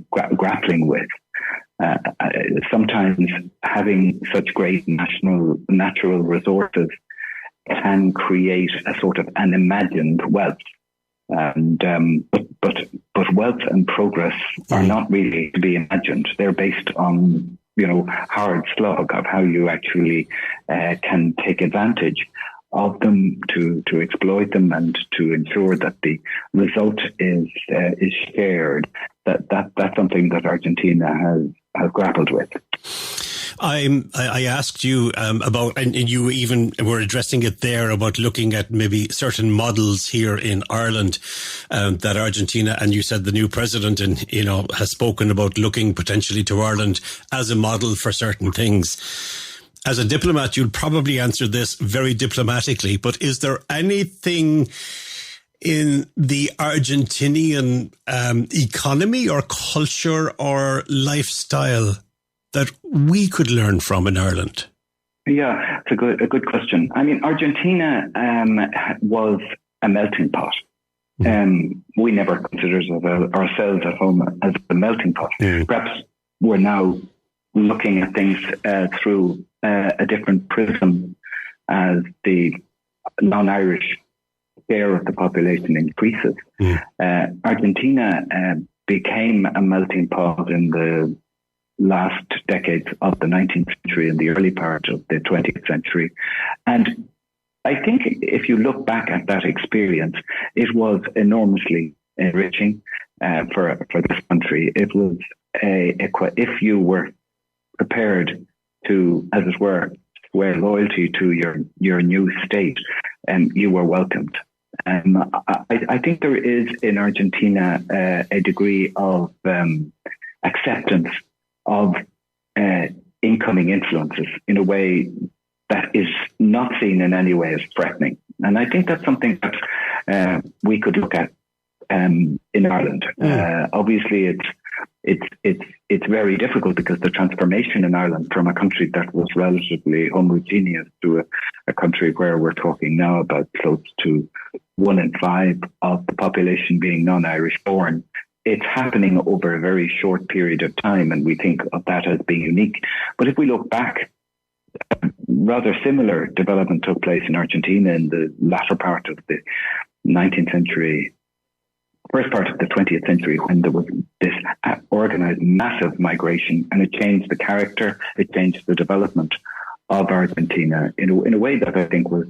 grappling with. Sometimes having such great natural resources can create a sort of an imagined wealth, and but wealth and progress are not really to be imagined. They're based on hard slog of how you actually can take advantage of them, to exploit them, and to ensure that the result is shared. That's something that Argentina has grappled with. I asked you about, and you even were addressing it there, about looking at maybe certain models here in Ireland that Argentina, and you said the new president, and has spoken about looking potentially to Ireland as a model for certain things. As a diplomat, you'll probably answer this very diplomatically, but is there anything in the Argentinian economy or culture or lifestyle that we could learn from in Ireland? Yeah, it's a good question. I mean, Argentina was a melting pot. We never considered ourselves at home as a melting pot. Perhaps we're now looking at things through a different prism as the non-Irish share of the population increases. Argentina became a melting pot in the last decades of the 19th century and the early part of the 20th century. And I think if you look back at that experience, it was enormously enriching for this country. It was if you were prepared to, as it were, swear loyalty to your new state, you were welcomed. I think there is in Argentina a degree of acceptance of incoming influences in a way that is not seen in any way as threatening. And I think that's something that we could look at in Ireland. Obviously, it's very difficult because the transformation in Ireland from a country that was relatively homogeneous to a country where we're talking now about close to 1 in 5 of the population being non-Irish born. It's happening over a very short period of time, and we think of that as being unique. But if we look back, rather similar development took place in Argentina in the latter part of the 19th century, first part of the 20th century, when there was this organized massive migration, and it changed the character, it changed the development of Argentina in a way that I think was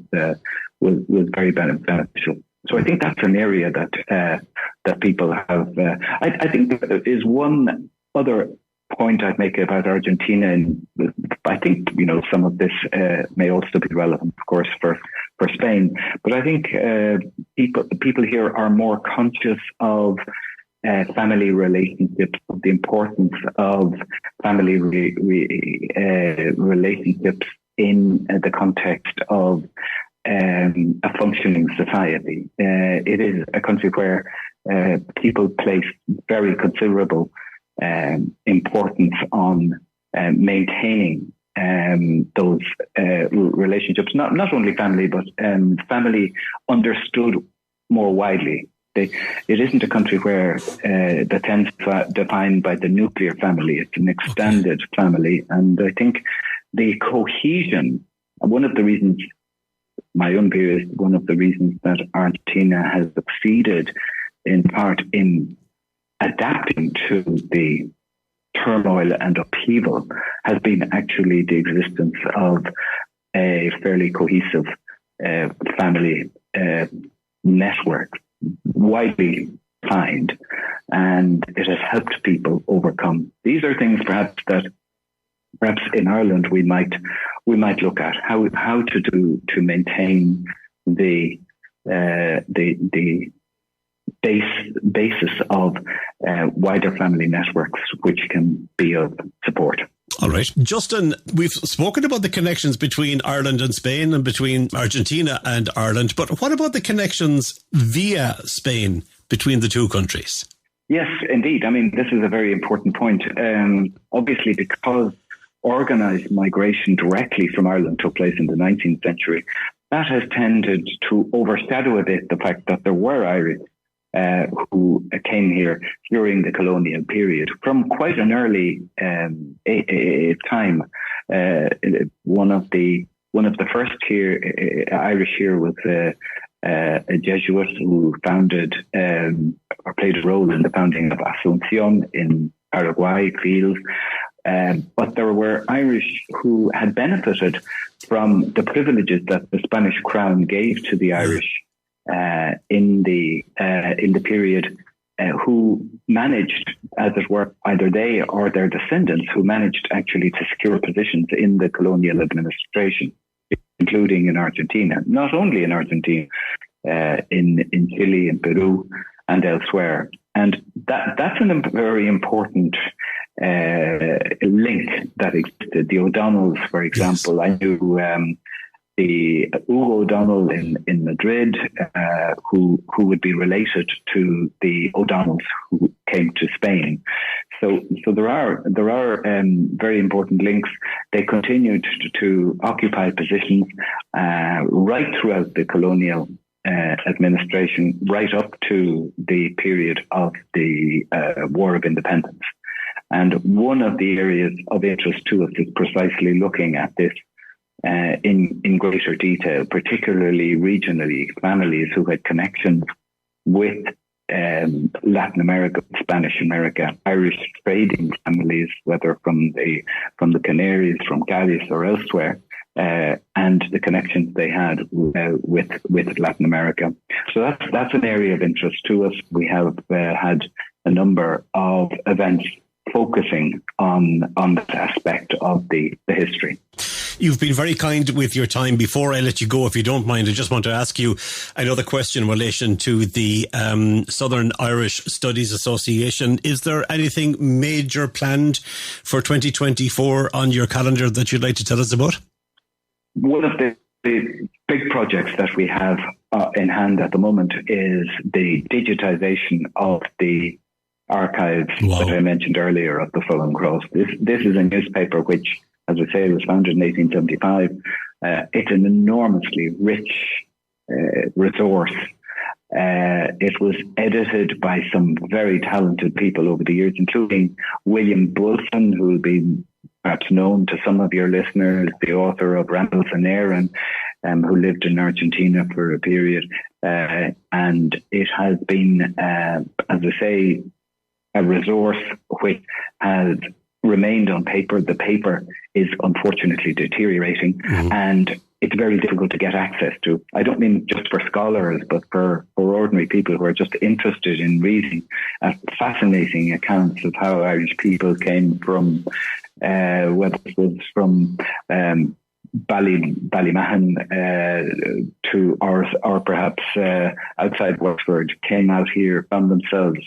very beneficial. So I think that's an area that people have. I think there is one other point I'd make about Argentina, and I think some of this may also be relevant, of course, for Spain. But I think people here are more conscious of family relationships, of the importance of family relationships in the context of a functioning society. It is a country where people place very considerable importance on maintaining those relationships, not only family, but family understood more widely. It isn't a country where the tends defined by the nuclear family. It's an extended family. And I think the cohesion, one of the reasons, my own view is one of the reasons that Argentina has succeeded in part in adapting to the turmoil and upheaval has been actually the existence of a fairly cohesive family network, widely defined, and it has helped people overcome. These are things perhaps in Ireland we might look at how to maintain the basis of wider family networks which can be of support. All right. Justin, we've spoken about the connections between Ireland and Spain and between Argentina and Ireland, but what about the connections via Spain between the two countries? Yes, indeed. I mean, this is a very important point. Obviously, because organised migration directly from Ireland took place in the 19th century, that has tended to overshadow a bit the fact that there were Irish who came here during the colonial period from quite an early time. One of the first Irish here was a Jesuit who founded or played a role in the founding of Asunción in Paraguay fields. But there were Irish who had benefited from the privileges that the Spanish crown gave to the Irish in the period, who managed, as it were, either they or their descendants, who managed actually to secure positions in the colonial administration, including in Argentina, not only in Argentina, in Chile, in Peru, and elsewhere. And that's a very important link that existed. The O'Donnells, for example, I knew the Hugo O'Donnell in Madrid, who would be related to the O'Donnells who came to Spain. So there are very important links. They continued to occupy positions right throughout the colonial administration, right up to the period of the War of Independence. And one of the areas of interest to us is precisely looking at this in greater detail, particularly regionally, families who had connections with Latin America, Spanish America, Irish trading families, whether from the Canaries, from Galicia or elsewhere, and the connections they had with Latin America. So that's an area of interest to us. We have had a number of events focusing on that aspect of the history. You've been very kind with your time. Before I let you go, if you don't mind, I just want to ask you another question in relation to the Southern Irish Studies Association. Is there anything major planned for 2024 on your calendar that you'd like to tell us about? One of the big projects that we have in hand at the moment is the digitization of the archives that I mentioned earlier of the Fulham Cross. This is a newspaper which, as I say, was founded in 1875. It's an enormously rich resource. It was edited by some very talented people over the years, including William Bulson, who will be perhaps known to some of your listeners, the author of Rambles in Eire, who lived in Argentina for a period. And it has been, as I say, a resource which has remained on paper. The paper is unfortunately deteriorating, and it's very difficult to get access to. I don't mean just for scholars, but for ordinary people who are just interested in reading fascinating accounts of how Irish people came from, whether it was from Ballymahan to, or perhaps outside Wexford, came out here, found themselves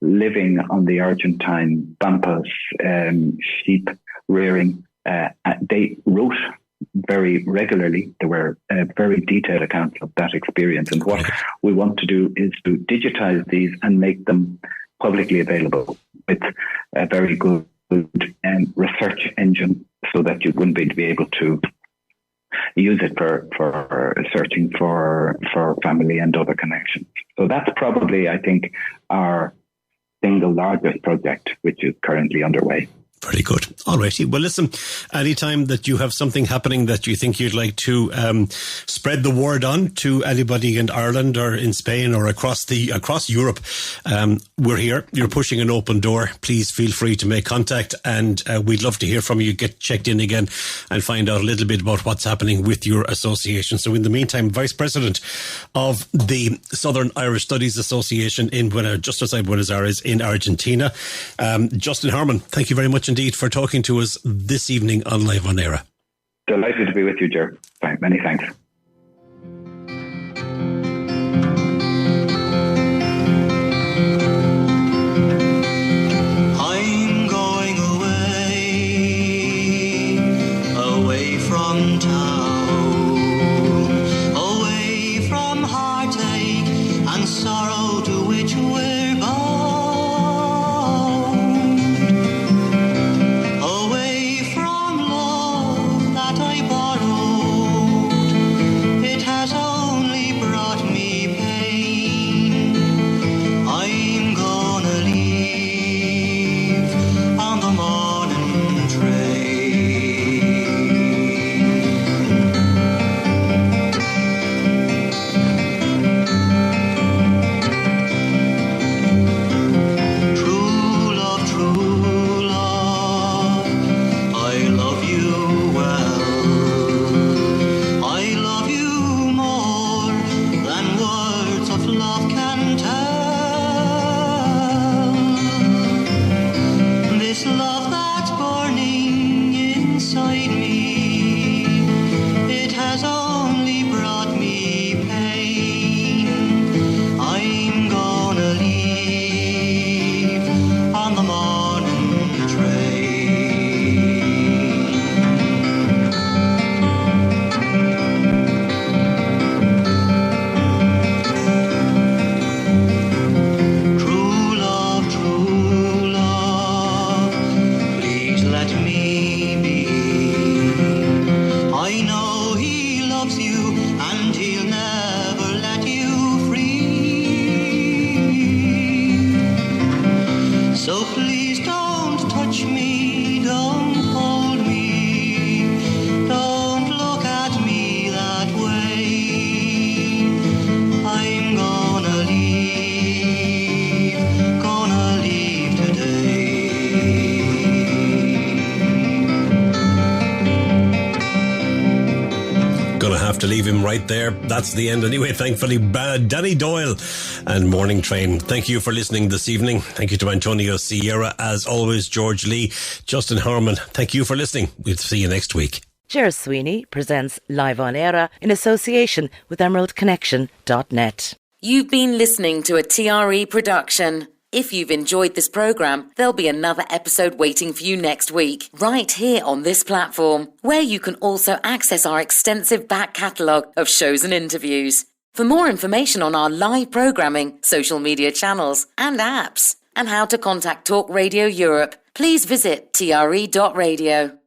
living on the Argentine pampas, sheep rearing. They wrote very regularly. There were very detailed accounts of that experience. And what we want to do is to digitize these and make them publicly available with a very good research engine, so that you wouldn't be able to use it for searching for family and other connections. So that's probably, I think, our single largest project, which is currently underway. Very good. All righty. Well, listen, anytime that you have something happening that you think you'd like to spread the word on to anybody in Ireland or in Spain or across Europe, we're here. You're pushing an open door. Please feel free to make contact, and we'd love to hear from you. Get checked in again and find out a little bit about what's happening with your association. So in the meantime, Vice President of the Southern Irish Studies Association in just outside Buenos Aires in Argentina, Justin Harmon, thank you very much indeed for talking to us this evening on Live on Eire. Delighted to be with you, Ger. Many thanks. I'm going away from town, away from heartache and sorrow to which we're bound. Away from love that I borrowed have to leave him right there. That's the end anyway, thankfully. Danny Doyle and Morning Train. Thank you for listening this evening. Thank you to Antonio Sierra, as always, George Lee, Justin Harmon. Thank you for listening. We'll see you next week. Ger Sweeney presents Live on Eire in association with emeraldconnection.net. You've been listening to a TRE production. If you've enjoyed this programme, there'll be another episode waiting for you next week, right here on this platform, where you can also access our extensive back catalogue of shows and interviews. For more information on our live programming, social media channels and apps, and how to contact Talk Radio Europe, please visit tre.radio.